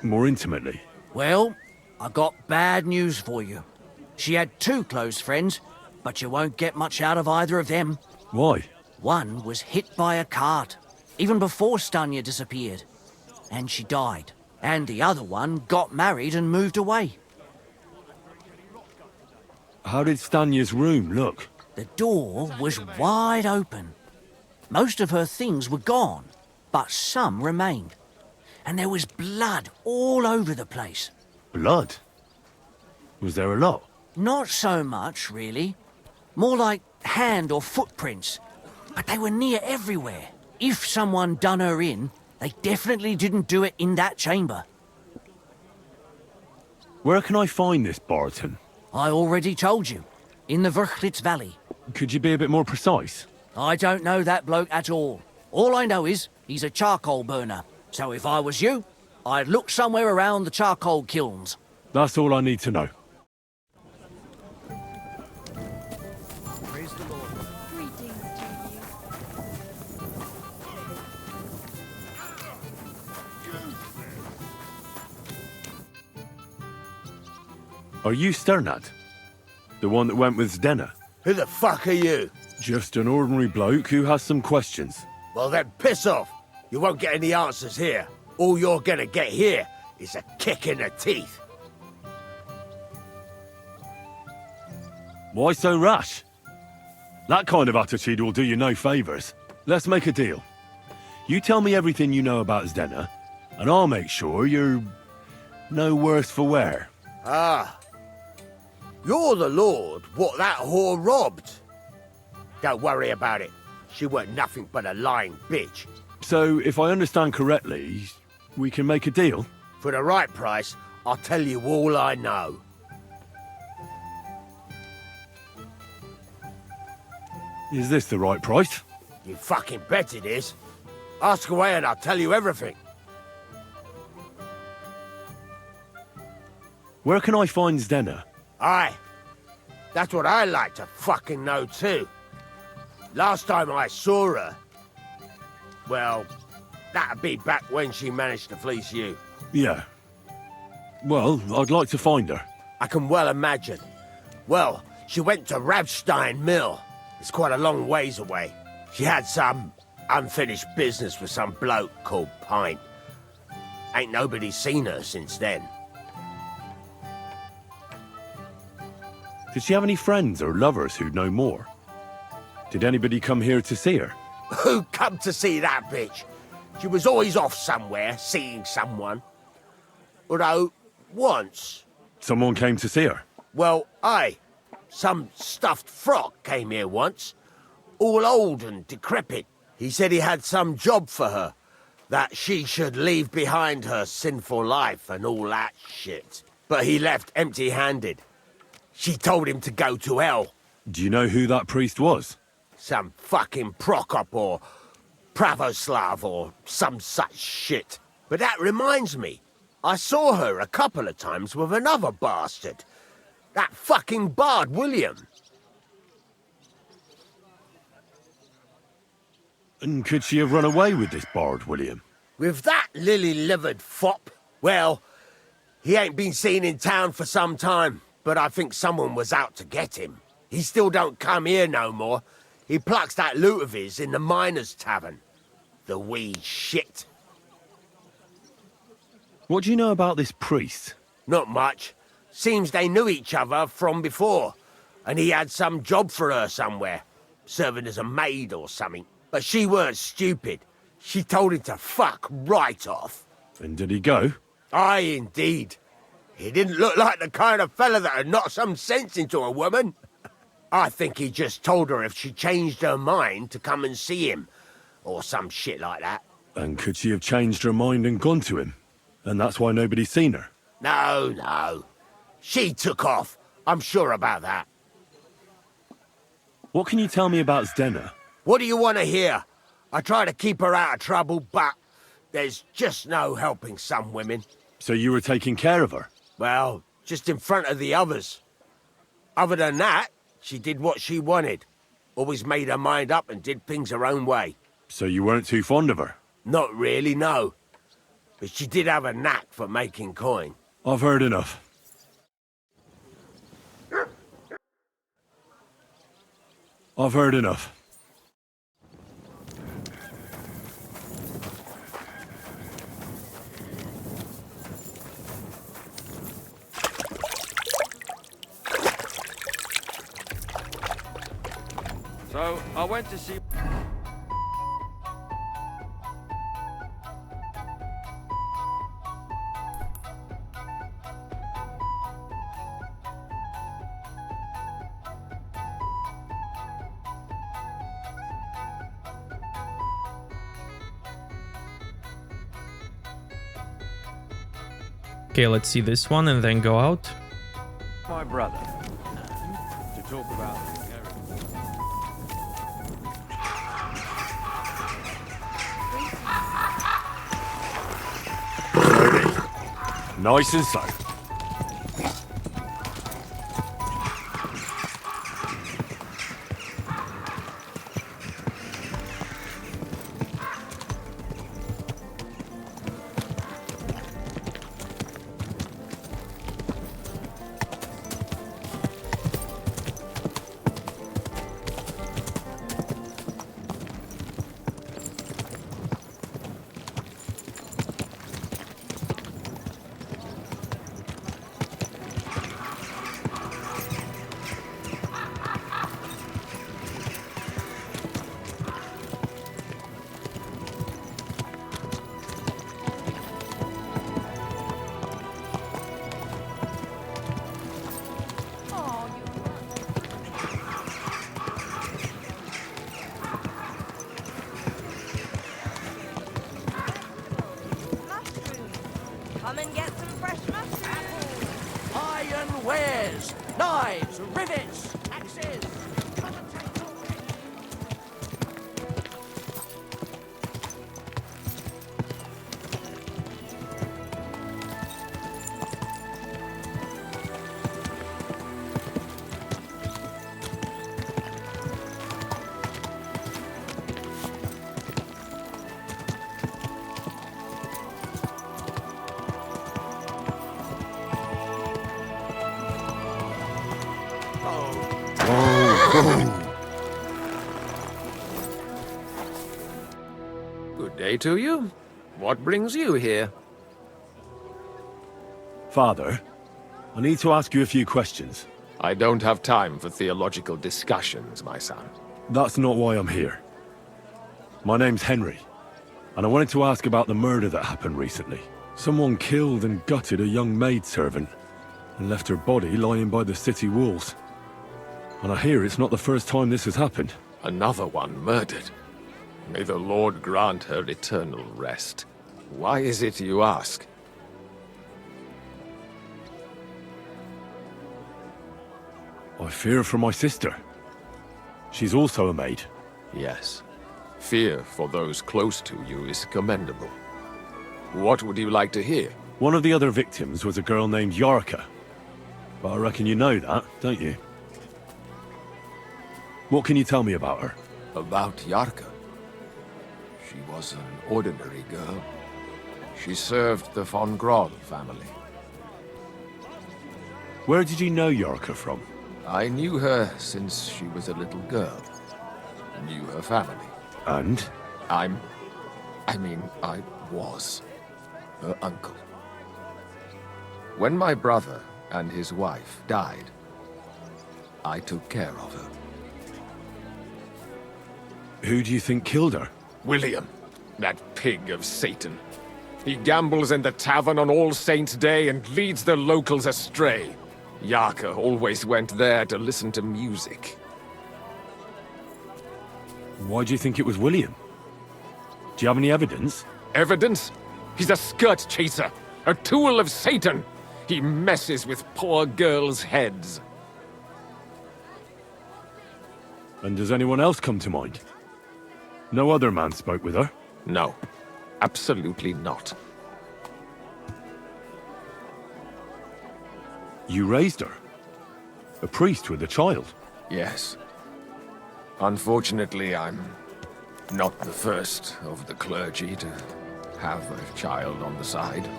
more intimately. Well, I got bad news for you. She had 2 close friends, but you won't get much out of either of them. Why? One was hit by a cart, even before Stanya disappeared. And she died. And the other one got married and moved away. How did Stanya's room look? The door was wide open. Most of her things were gone, but some remained. And there was blood all over the place. Blood? Was there a lot? Not so much, really. More like hand or footprints. But they were near everywhere. If someone done her in, they definitely didn't do it in that chamber. Where can I find this Barton? I already told you. In the Vrchlitz Valley. Could you be a bit more precise? I don't know that bloke at all. All I know is he's a charcoal burner. So if I was you, I'd look somewhere around the charcoal kilns. That's all I need to know. Praise the Lord. Greetings to Are you Strnad? The one that went with Zdena? Who the fuck are you? Just an ordinary bloke who has some questions. Well then, piss off. You won't get any answers here. All you're gonna get here is a kick in the teeth. Why so rash? That kind of attitude will do you no favours. Let's make a deal. You tell me everything you know about Zdena, and I'll make sure you're no worse for wear. Ah. You're the lord what that whore robbed. Don't worry about it. She weren't nothing but a lying bitch. So, if I understand correctly, we can make a deal? For the right price, I'll tell you all I know. Is this the right price? You fucking bet it is. Ask away and I'll tell you everything. Where can I find Zdena? Aye. That's what I like to fucking know too. Last time I saw her... Well, that'd be back when she managed to fleece you. Yeah. Well, I'd like to find her. I can well imagine. Well, she went to Ravstein Mill. It's quite a long ways away. She had some unfinished business with some bloke called Pint. Ain't nobody seen her since then. Did she have any friends or lovers who'd know more? Did anybody come here to see her? Who come to see that bitch? She was always off somewhere, seeing someone. Although, once... Someone came to see her? Well, aye. Some stuffed frock came here once. All old and decrepit. He said he had some job for her. That she should leave behind her sinful life and all that shit. But he left empty-handed. She told him to go to hell. Do you know who that priest was? Some fucking Prokop or Pravoslav or some such shit. But that reminds me, I saw her a couple of times with another bastard. That fucking bard, William. And could she have run away with this bard, William? With that lily-livered fop? Well, he ain't been seen in town for some time, but I think someone was out to get him. He still don't come here no more. He plucks that loot of his in the miners' tavern. The wee shit. What do you know about this priest? Not much. Seems they knew each other from before, and he had some job for her somewhere, serving as a maid or something. But she weren't stupid. She told him to fuck right off. And did he go? Aye, indeed. He didn't look like the kind of fella that'd knock some sense into a woman. I think he just told her if she changed her mind to come and see him, or some shit like that. And could she have changed her mind and gone to him? And that's why nobody's seen her? No, no. She took off. I'm sure about that. What can you tell me about Zdena? What do you want to hear? I try to keep her out of trouble, but there's just no helping some women. So you were taking care of her? Well, just in front of the others. Other than that, she did what she wanted. Always made her mind up and did things her own way. So you weren't too fond of her? Not really, no. But she did have a knack for making coin. I've heard enough. I've heard enough. So, I went to see... Okay, let's see this one and then go out. My brother. To talk about... Nice and slow. Good day to you. What brings you here? Father, I need to ask you a few questions. I don't have time for theological discussions, my son. That's not why I'm here. My name's Henry, and I wanted to ask about the murder that happened recently. Someone killed and gutted a young maidservant and left her body lying by the city walls. And I hear it's not the first time this has happened. Another one murdered. May the Lord grant her eternal rest. Why is it you ask? I fear for my sister. She's also a maid. Yes. Fear for those close to you is commendable. What would you like to hear? One of the other victims was a girl named Yarka. But I reckon you know that, don't you? What can you tell me about her? About Yarka? She was an ordinary girl. She served the von Grod family. Where did you know Yarka from? I knew her since she was a little girl. Knew her family. And? I was her uncle. When my brother and his wife died, I took care of her. Who do you think killed her? William, that pig of Satan. He gambles in the tavern on All Saints' Day and leads the locals astray. Yarka always went there to listen to music. Why do you think it was William? Do you have any evidence? Evidence? He's a skirt chaser, a tool of Satan. He messes with poor girls' heads. And does anyone else come to mind? No other man spoke with her? No, absolutely not. You raised her? A priest with a child? Yes. Unfortunately, I'm not the first of the clergy to have a child on the side.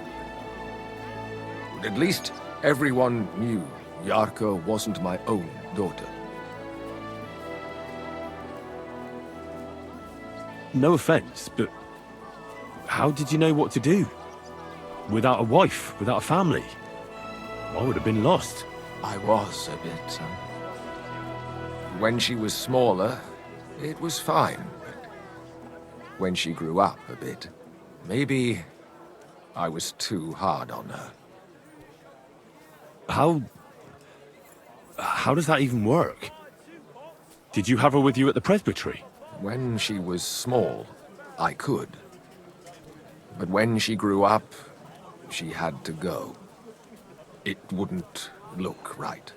But at least everyone knew Yarka wasn't my own daughter. No offense, but how did you know what to do? Without a wife, without a family? I would have been lost. I was a bit. When she was smaller, it was fine. But when she grew up a bit, maybe I was too hard on her. How does that even work? Did you have her with you at the presbytery? When she was small, I could. But when she grew up, she had to go. It wouldn't look right.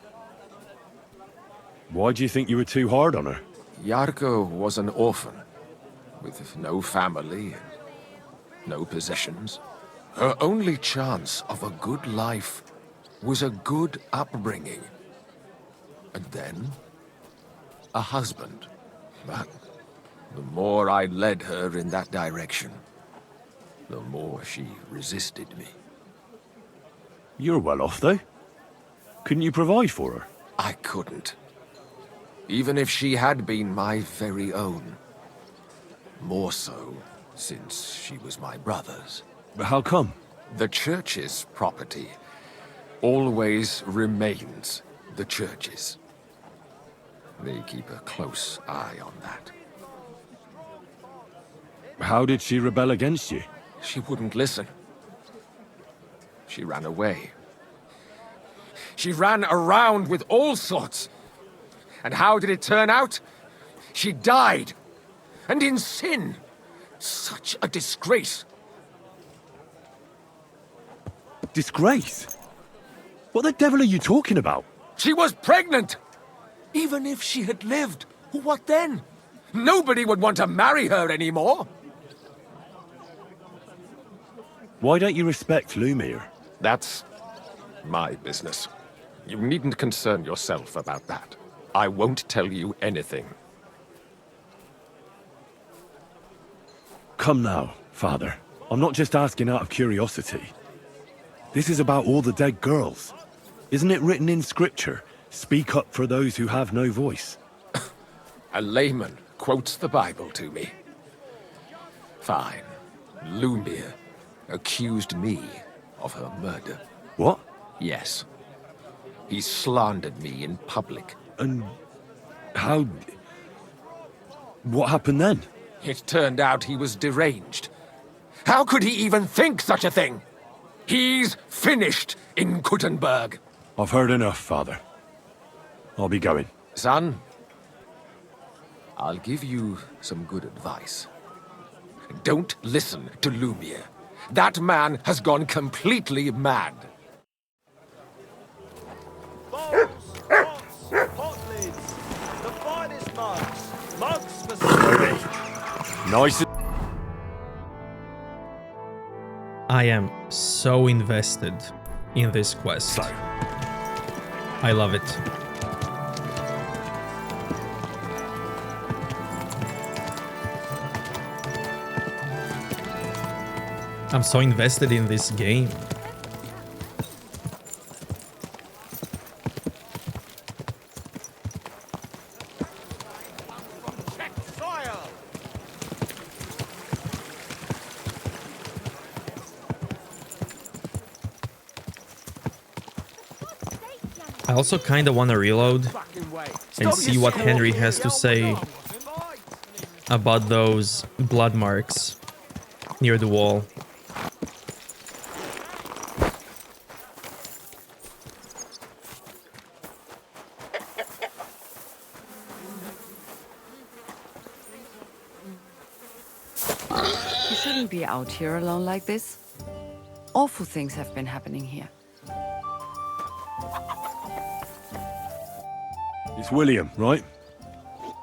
Why do you think you were too hard on her? Yarka was an orphan, with no family and no possessions. Her only chance of a good life was a good upbringing. And then, a husband. But the more I led her in that direction, the more she resisted me. You're well off, though. Couldn't you provide for her? I couldn't. Even if she had been my very own. More so, since she was my brother's. But how come? The church's property always remains the church's. They keep a close eye on that. How did she rebel against you? She wouldn't listen. She ran away. She ran around with all sorts. And how did it turn out? She died. And in sin. Such a disgrace. Disgrace? What the devil are you talking about? She was pregnant! Even if she had lived, what then? Nobody would want to marry her anymore. Why don't you respect Lumir? That's my business. You needn't concern yourself about that. I won't tell you anything. Come now, Father. I'm not just asking out of curiosity. This is about all the dead girls. Isn't it written in Scripture, speak up for those who have no voice? A layman quotes the Bible to me. Fine. Lumir accused me of her murder. What? Yes. He slandered me in public. And how... What happened then? It turned out he was deranged. How could he even think such a thing? He's finished in Kuttenberg. I've heard enough, Father. I'll be going. Son, I'll give you some good advice. Don't listen to Lumir. That man has gone completely mad. Bowls, pots, pot lids, the finest mugs. Mugs for... Nice. I am so invested in this quest. I love it. I'm so invested in this game. I also kind of want to reload and see what Henry has to say about those blood marks near the wall. You shouldn't be out here alone like this. Awful things have been happening here. It's William, right?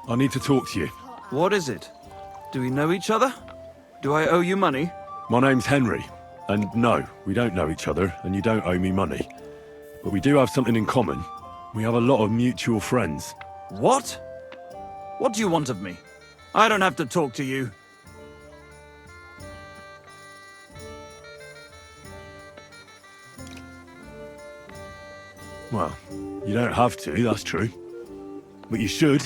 I need to talk to you. What is it? Do we know each other? Do I owe you money? My name's Henry, and no, we don't know each other, and you don't owe me money. But we do have something in common. We have a lot of mutual friends. What? What do you want of me? I don't have to talk to you. Well, you don't have to, that's true. But you should.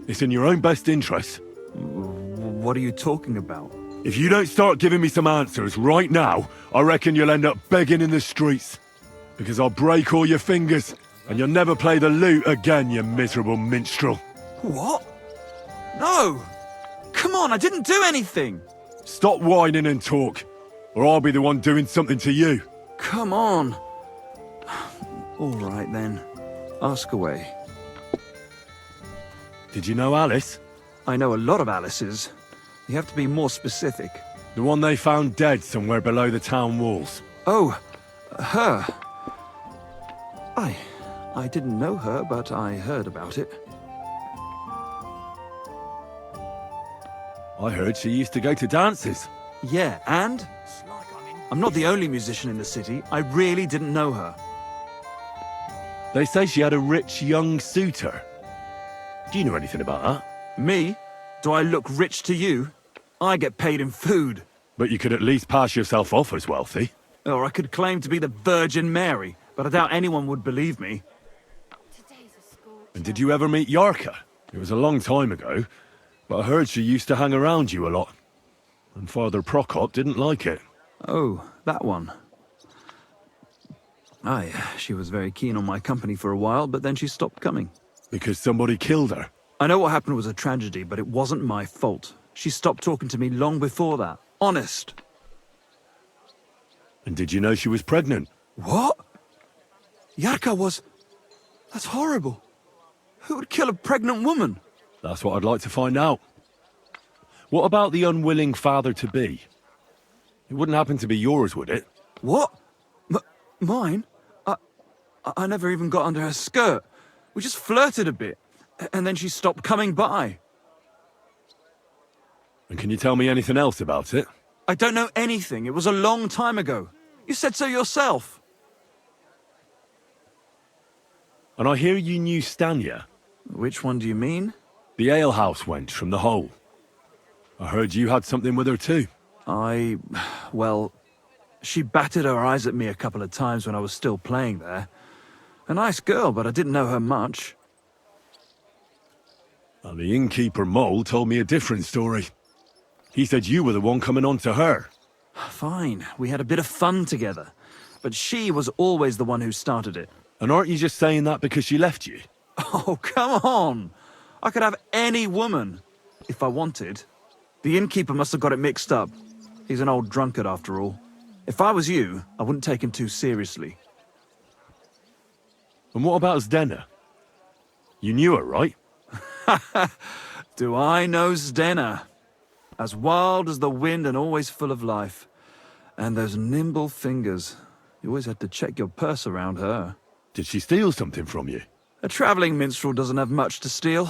It's in your own best interest. What are you talking about? If you don't start giving me some answers right now, I reckon you'll end up begging in the streets. Because I'll break all your fingers, and you'll never play the lute again, you miserable minstrel. What? No! Come on, I didn't do anything! Stop whining and talk, or I'll be the one doing something to you. Come on. All right then. Ask away. Did you know Alice? I know a lot of Alices. You have to be more specific. The one they found dead somewhere below the town walls. Oh, her. I didn't know her, but I heard about it. I heard she used to go to dances. Yeah, and? I'm not the only musician in the city. I really didn't know her. They say she had a rich young suitor. Do you know anything about that? Me? Do I look rich to you? I get paid in food. But you could at least pass yourself off as wealthy. Or I could claim to be the Virgin Mary, but I doubt anyone would believe me. And did you ever meet Yarka? It was a long time ago, but I heard she used to hang around you a lot. And Father Prokop didn't like it. Oh, that one. Aye, she was very keen on my company for a while, but then she stopped coming. Because somebody killed her? I know what happened was a tragedy, but it wasn't my fault. She stopped talking to me long before that. Honest. And did you know she was pregnant? What? Yarka was... That's horrible. Who would kill a pregnant woman? That's what I'd like to find out. What about the unwilling father-to-be? It wouldn't happen to be yours, would it? What? Mine? I never even got under her skirt. We just flirted a bit, and then she stopped coming by. And can you tell me anything else about it? I don't know anything. It was a long time ago. You said so yourself. And I hear you knew Stanya. Which one do you mean? The alehouse wench from the hole. I heard you had something with her too. Well, she batted her eyes at me a couple of times when I was still playing there. A nice girl, but I didn't know her much. And the innkeeper Mole told me a different story. He said you were the one coming on to her. Fine, we had a bit of fun together. But she was always the one who started it. And aren't you just saying that because she left you? Oh, come on! I could have any woman, if I wanted. The innkeeper must have got it mixed up. He's an old drunkard after all. If I was you, I wouldn't take him too seriously. And what about Zdena? You knew her, right? Do I know Zdena? As wild as the wind and always full of life. And those nimble fingers. You always had to check your purse around her. Did she steal something from you? A travelling minstrel doesn't have much to steal,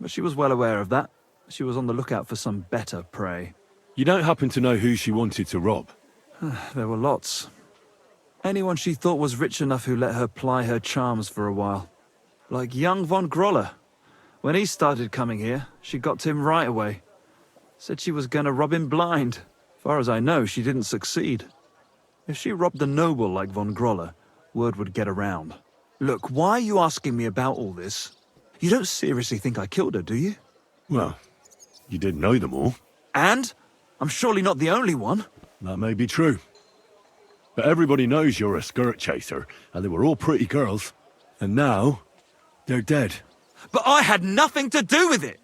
but she was well aware of that. She was on the lookout for some better prey. You don't happen to know who she wanted to rob? There were lots. Anyone she thought was rich enough who let her ply her charms for a while. Like young von Groller. When he started coming here, she got to him right away. Said she was gonna rob him blind. Far as I know, she didn't succeed. If she robbed a noble like von Groller, word would get around. Look, why are you asking me about all this? You don't seriously think I killed her, do you? Well, you did know them all. And? I'm surely not the only one. That may be true. But everybody knows you're a skirt chaser, and they were all pretty girls. And now, they're dead. But I had nothing to do with it!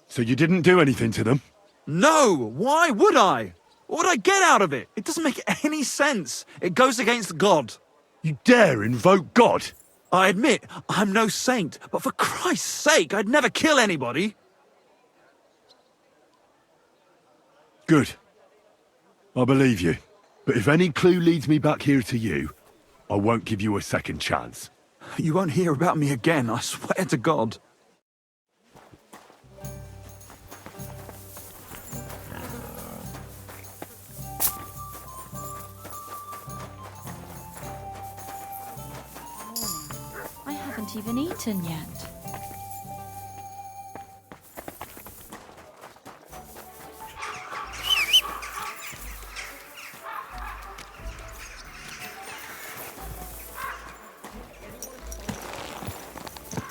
So you didn't do anything to them? No! Why would I? What would I get out of it? It doesn't make any sense. It goes against God. You dare invoke God? I admit, I'm no saint, but for Christ's sake, I'd never kill anybody. Good. I believe you. But if any clue leads me back here to you, I won't give you a second chance. You won't hear about me again, I swear to God. I haven't even eaten yet.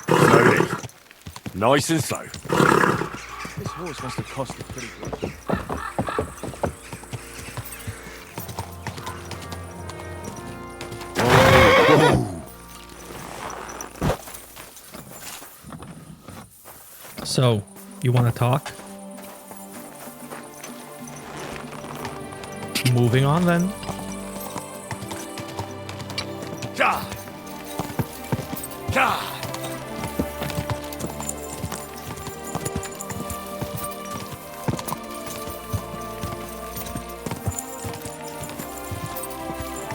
Slowly. Nice and slow. This horse must have cost a pretty good. So, you want to talk? Moving on then. Ja! Ja!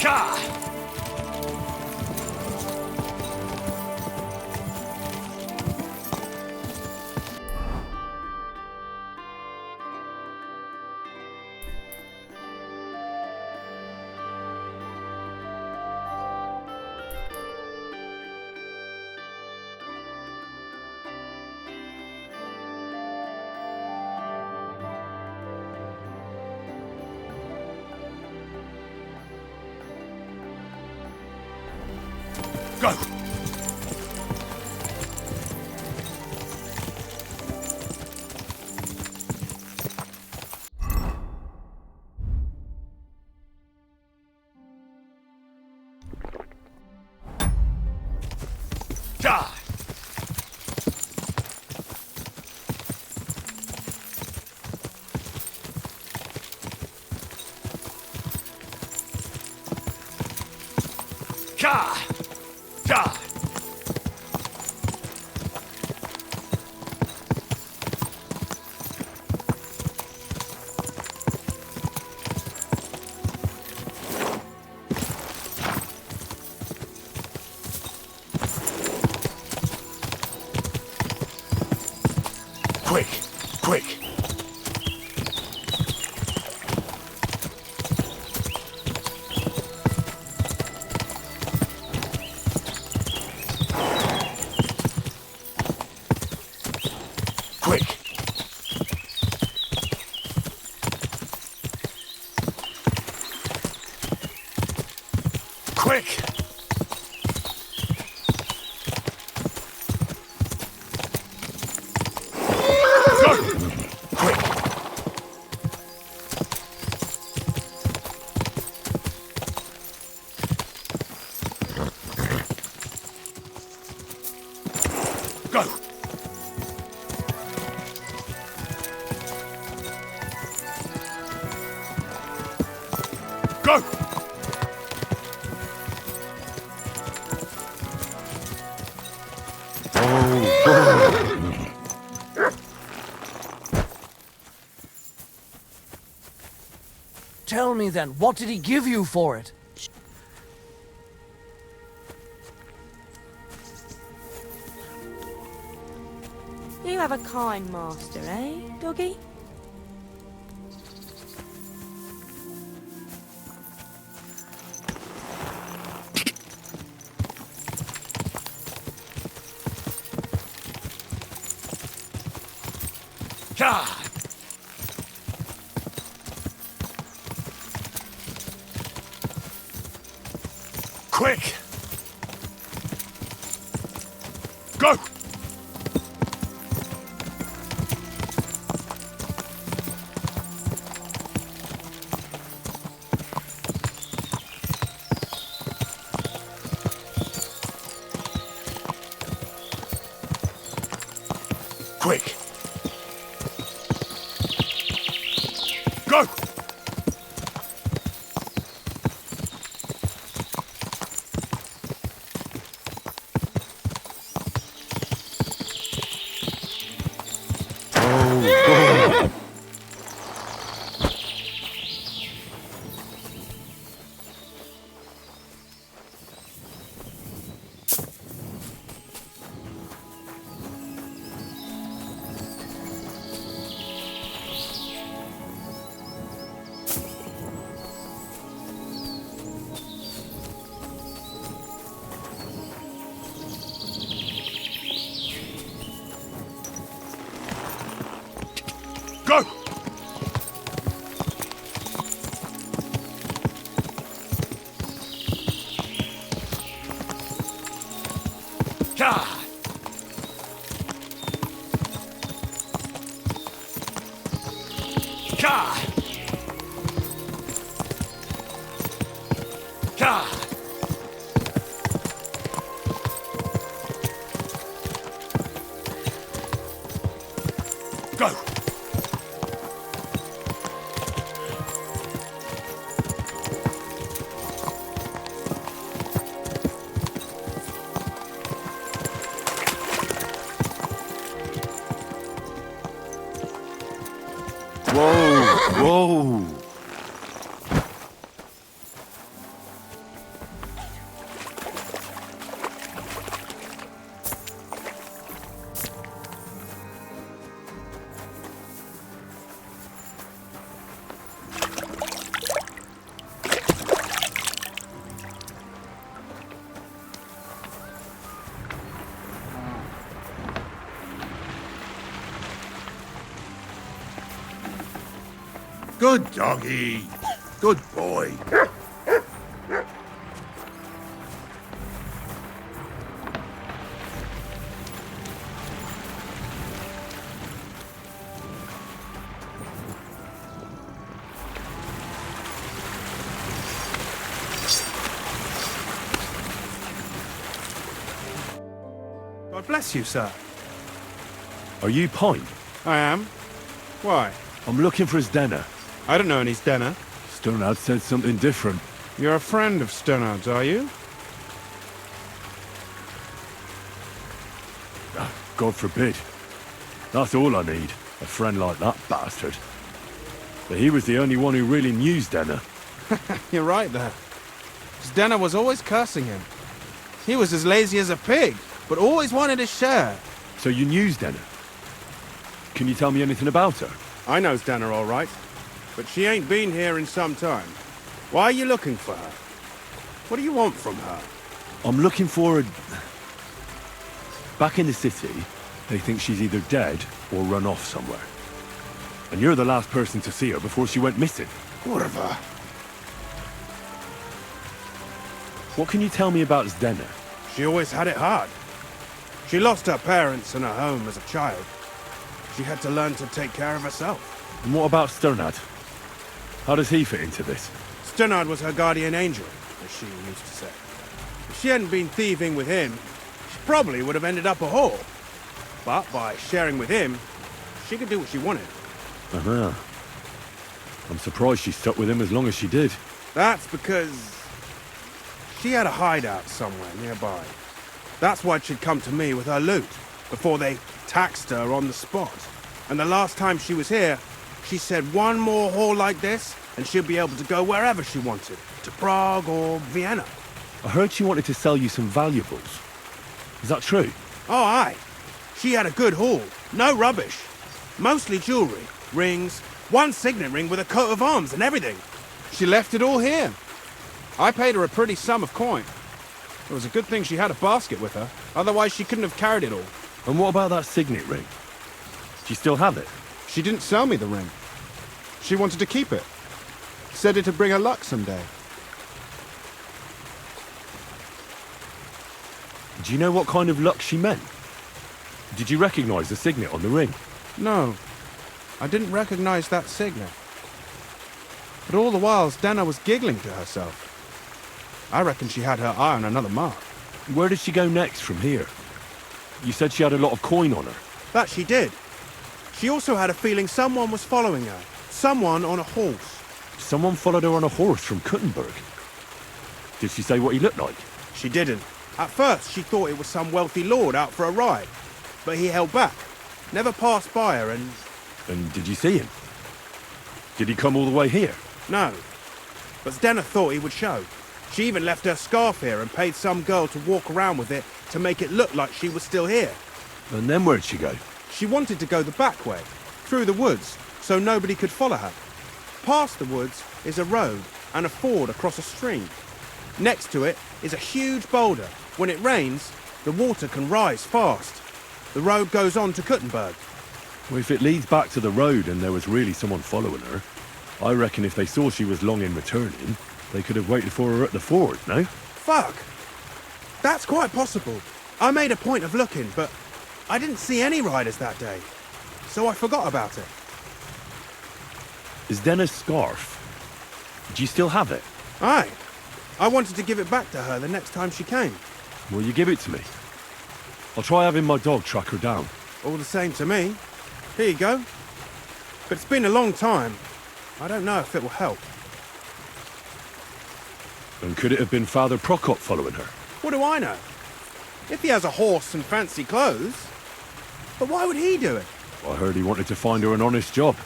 Ja! Go! Ja! Ja! Ja! Quick! Quick! Quick! Quick! me then, what did he give you for it? You have a kind master, eh, doggy? God! Quick! Go! Quick! Go! Go! God! God! God! Go! Whoa, whoa. Good doggy. Good boy. God bless you, sir. Are you Pine? I am. Why? I'm looking for his Denner. I don't know any Stenner. Strnad said something different. You're a friend of Strnad's, are you? God forbid. That's all I need. A friend like that bastard. But he was the only one who really knew Denner. You're right there. Stenner was always cursing him. He was as lazy as a pig, but always wanted his share. So you knew Denner? Can you tell me anything about her? I know Stenner all right, but she ain't been here in some time. Why are you looking for her? What do you want from her? I'm looking for her... Back in the city, they think she's either dead or run off somewhere. And you're the last person to see her before she went missing. Kurva. What can you tell me about Denner? She always had it hard. She lost her parents and her home as a child. She had to learn to take care of herself. And what about Strnad? How does he fit into this? Strnad was her guardian angel, as she used to say. If she hadn't been thieving with him, she probably would have ended up a whore. But by sharing with him, she could do what she wanted. Uh-huh. I'm surprised she stuck with him as long as she did. That's because she had a hideout somewhere nearby. That's why she'd come to me with her loot, before they taxed her on the spot. And the last time she was here, She said one more haul like this, and she'll be able to go wherever she wanted. To Prague or Vienna. I heard she wanted to sell you some valuables. Is that true? Oh, aye. She had a good haul. No rubbish. Mostly jewellery, rings, one signet ring with a coat of arms and everything. She left it all here. I paid her a pretty sum of coin. It was a good thing she had a basket with her, otherwise she couldn't have carried it all. And what about that signet ring? Do you still have it? She didn't sell me the ring. She wanted to keep it. Said it'd bring her luck someday. Do you know what kind of luck she meant? Did you recognize the signet on the ring? No, I didn't recognize that signet. But all the while, Stena was giggling to herself. I reckon she had her eye on another mark. Where did she go next from here? You said she had a lot of coin on her. That she did. She also had a feeling someone was following her. Someone on a horse. Someone followed her on a horse from Kuttenberg. Did she say what he looked like? She didn't. At first, she thought it was some wealthy lord out for a ride. But he held back. Never passed by her and... And did you see him? Did he come all the way here? No. But Stena thought he would show. She even left her scarf here and paid some girl to walk around with it to make it look like she was still here. And then where'd she go? She wanted to go the back way, through the woods, so nobody could follow her. Past the woods is a road and a ford across a stream. Next to it is a huge boulder. When it rains, the water can rise fast. The road goes on to Kuttenberg. Well, if it leads back to the road and there was really someone following her, I reckon if they saw she was long in returning, they could have waited for her at the ford, no? Fuck! That's quite possible. I made a point of looking, but I didn't see any riders that day, so I forgot about it. Is Denna's scarf? Do you still have it? Aye. I wanted to give it back to her the next time she came. Will you give it to me? I'll try having my dog track her down. All the same to me. Here you go. But it's been a long time. I don't know if it will help. And could it have been Father Prokop following her? What do I know? If he has a horse and fancy clothes. But why would he do it? I heard he wanted to find her an honest job,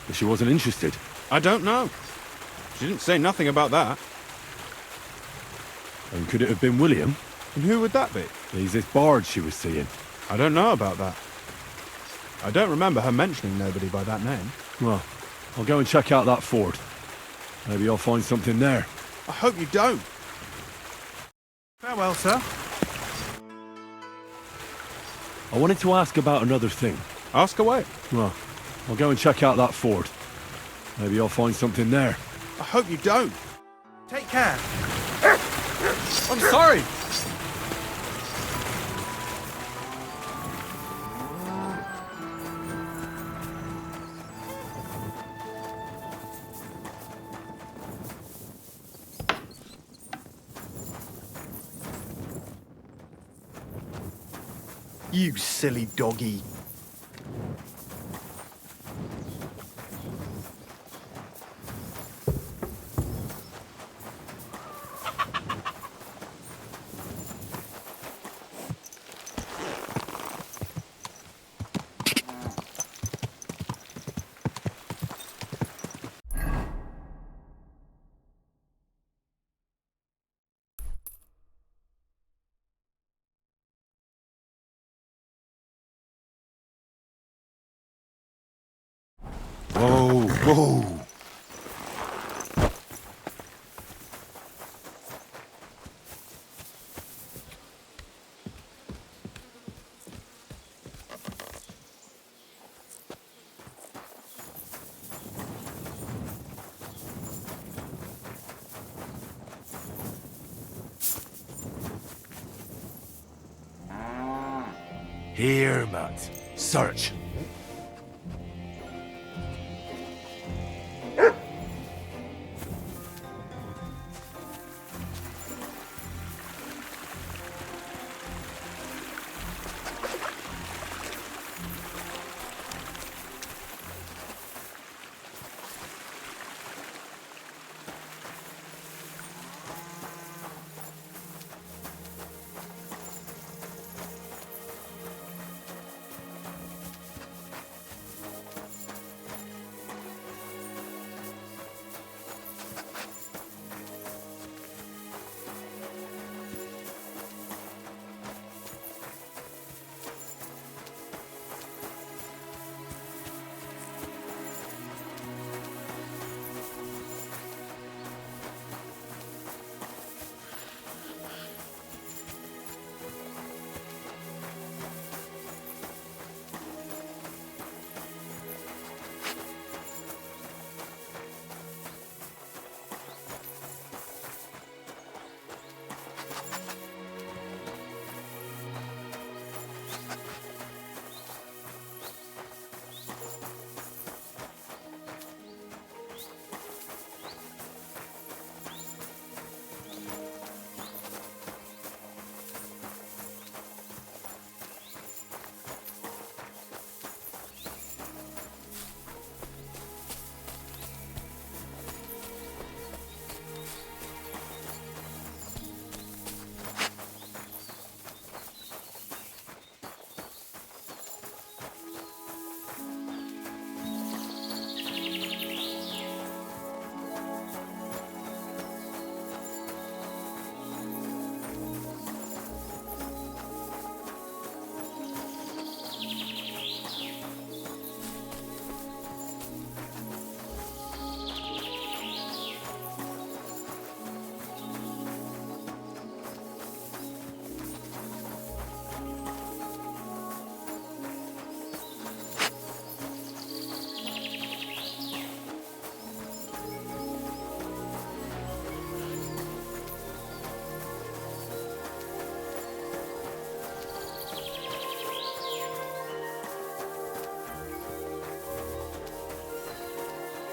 but she wasn't interested. I don't know. She didn't say nothing about that. And could it have been William? And who would that be? He's this bard she was seeing. I don't know about that. I don't remember her mentioning nobody by that name. Well, I'll go and check out that ford. Maybe I'll find something there. I hope you don't. Farewell, sir. I wanted to ask about another thing. Ask away. Well, I'll go and check out that ford. Maybe I'll find something there. I hope you don't. Take care. I'm sorry. You silly doggy. Whoa, whoa. Here, Matt. Search.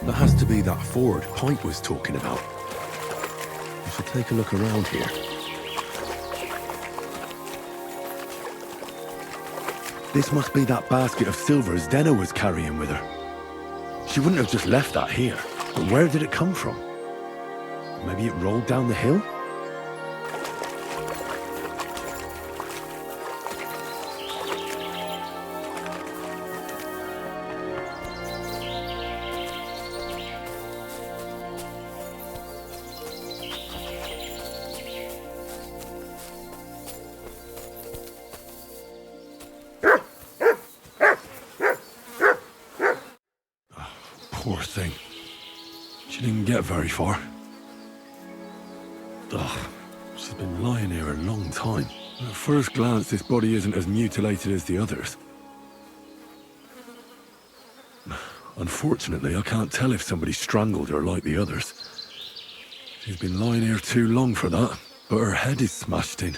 That has to be that ford Pike was talking about. We should take a look around here. This must be that basket of silver Zdena was carrying with her. She wouldn't have just left that here. But where did it come from? Maybe it rolled down the hill? Poor thing. She didn't get very far. Ugh, she's been lying here a long time. At first glance, this body isn't as mutilated as the others. Unfortunately, I can't tell if somebody strangled her like the others. She's been lying here too long for that, but her head is smashed in.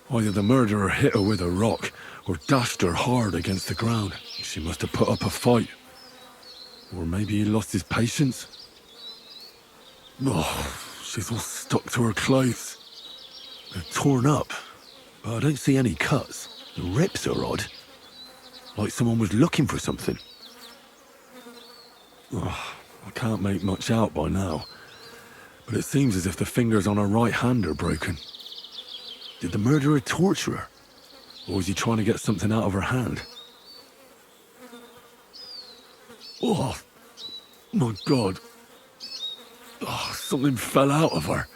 Either the murderer hit her with a rock, or dashed her hard against the ground. She must have put up a fight. Or maybe he lost his patience. Oh, she's all stuck to her clothes. They're torn up, but I don't see any cuts. The rips are odd. Like someone was looking for something. Oh, I can't make much out by now. But it seems as if the fingers on her right hand are broken. Did the murderer torture her? Or was he trying to get something out of her hand? Oh, my God. Oh, something fell out of her.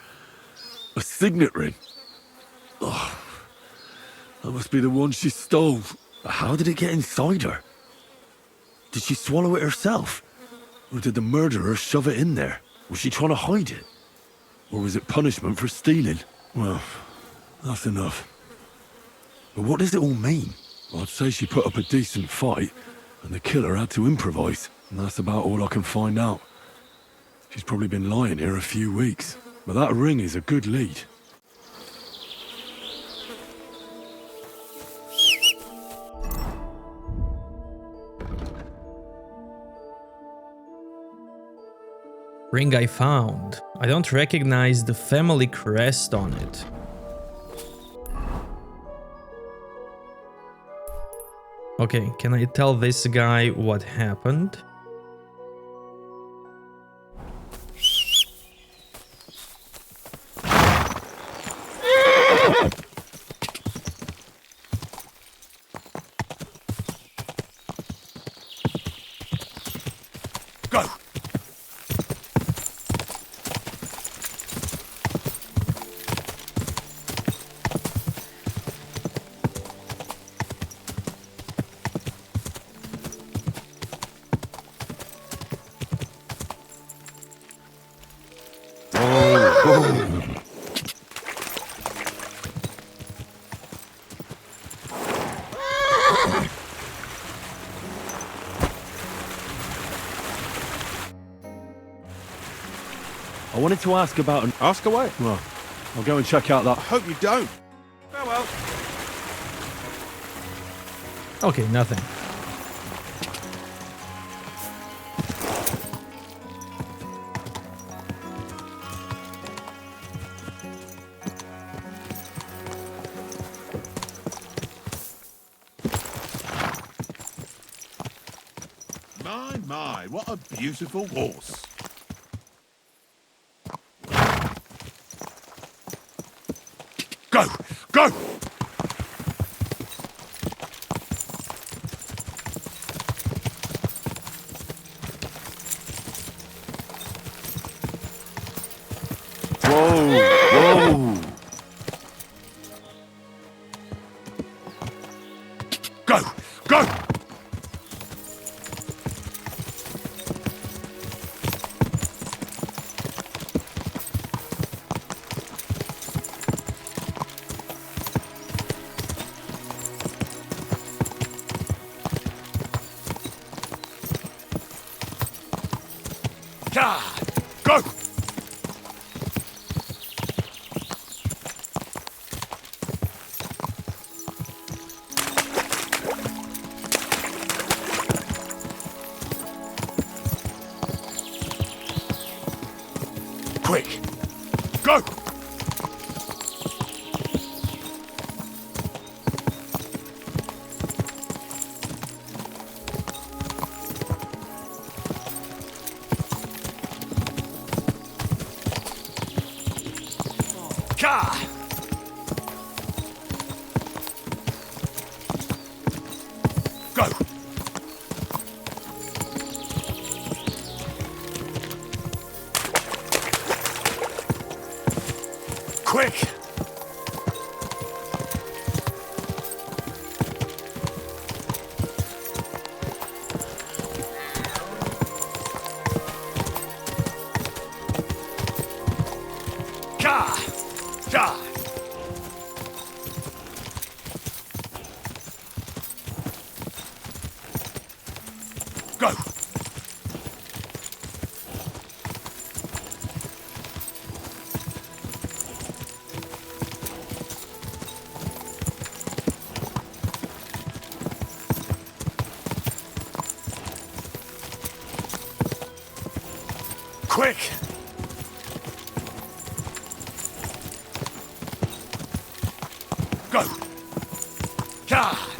A signet ring. Oh, that must be the one she stole. How did it get inside her? Did she swallow it herself? Or did the murderer shove it in there? Was she trying to hide it? Or was it punishment for stealing? Well, that's enough. But what does it all mean? I'd say she put up a decent fight, and the killer had to improvise. And that's about all I can find out. She's probably been lying here a few weeks. But that ring is a good lead. Ring I found. I don't recognize the family crest on it. Okay, can I tell this guy what happened? Go! I wanted to ask about an... Ask away. Well, I'll go and check out that... I hope you don't. Farewell. Okay, nothing. My, what a beautiful horse. Go! Go! Whoa! Whoa! Go! Go! Go! Ka! Go! Quick! Ka! Ka! Go! Quick! Go! Ka!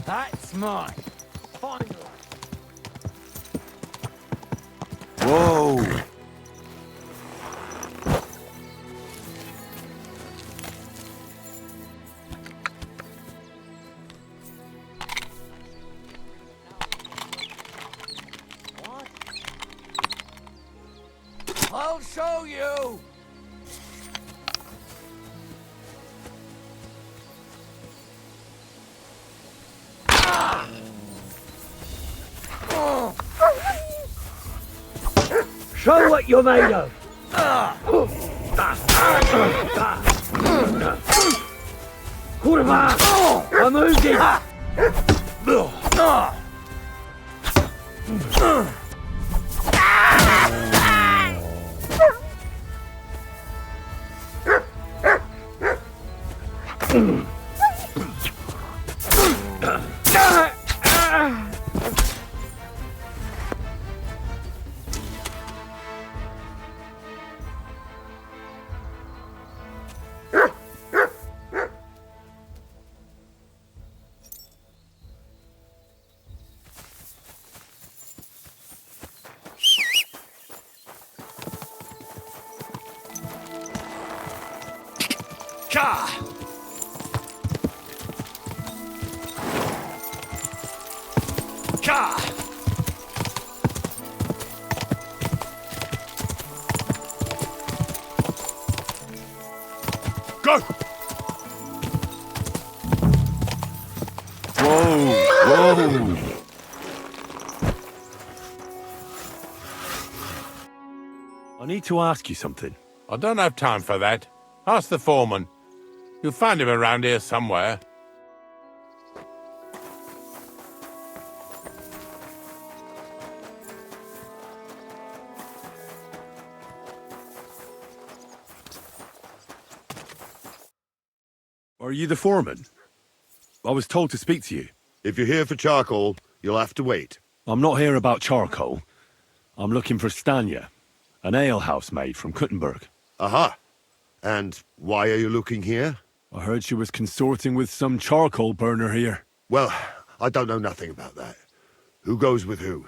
That's mine. Finally. Whoa! I'll show you! Show what you're made of. Kurwa! I moved it. Ka! Ka! Go! Whoa! I need to ask you something. I don't have time for that. Ask the foreman. You'll find him around here somewhere. Are you the foreman? I was told to speak to you. If you're here for charcoal, you'll have to wait. I'm not here about charcoal. I'm looking for Stanya, an alehouse maid from Kuttenberg. Aha! And why are you looking here? I heard she was consorting with some charcoal burner here. Well, I don't know nothing about that. Who goes with who?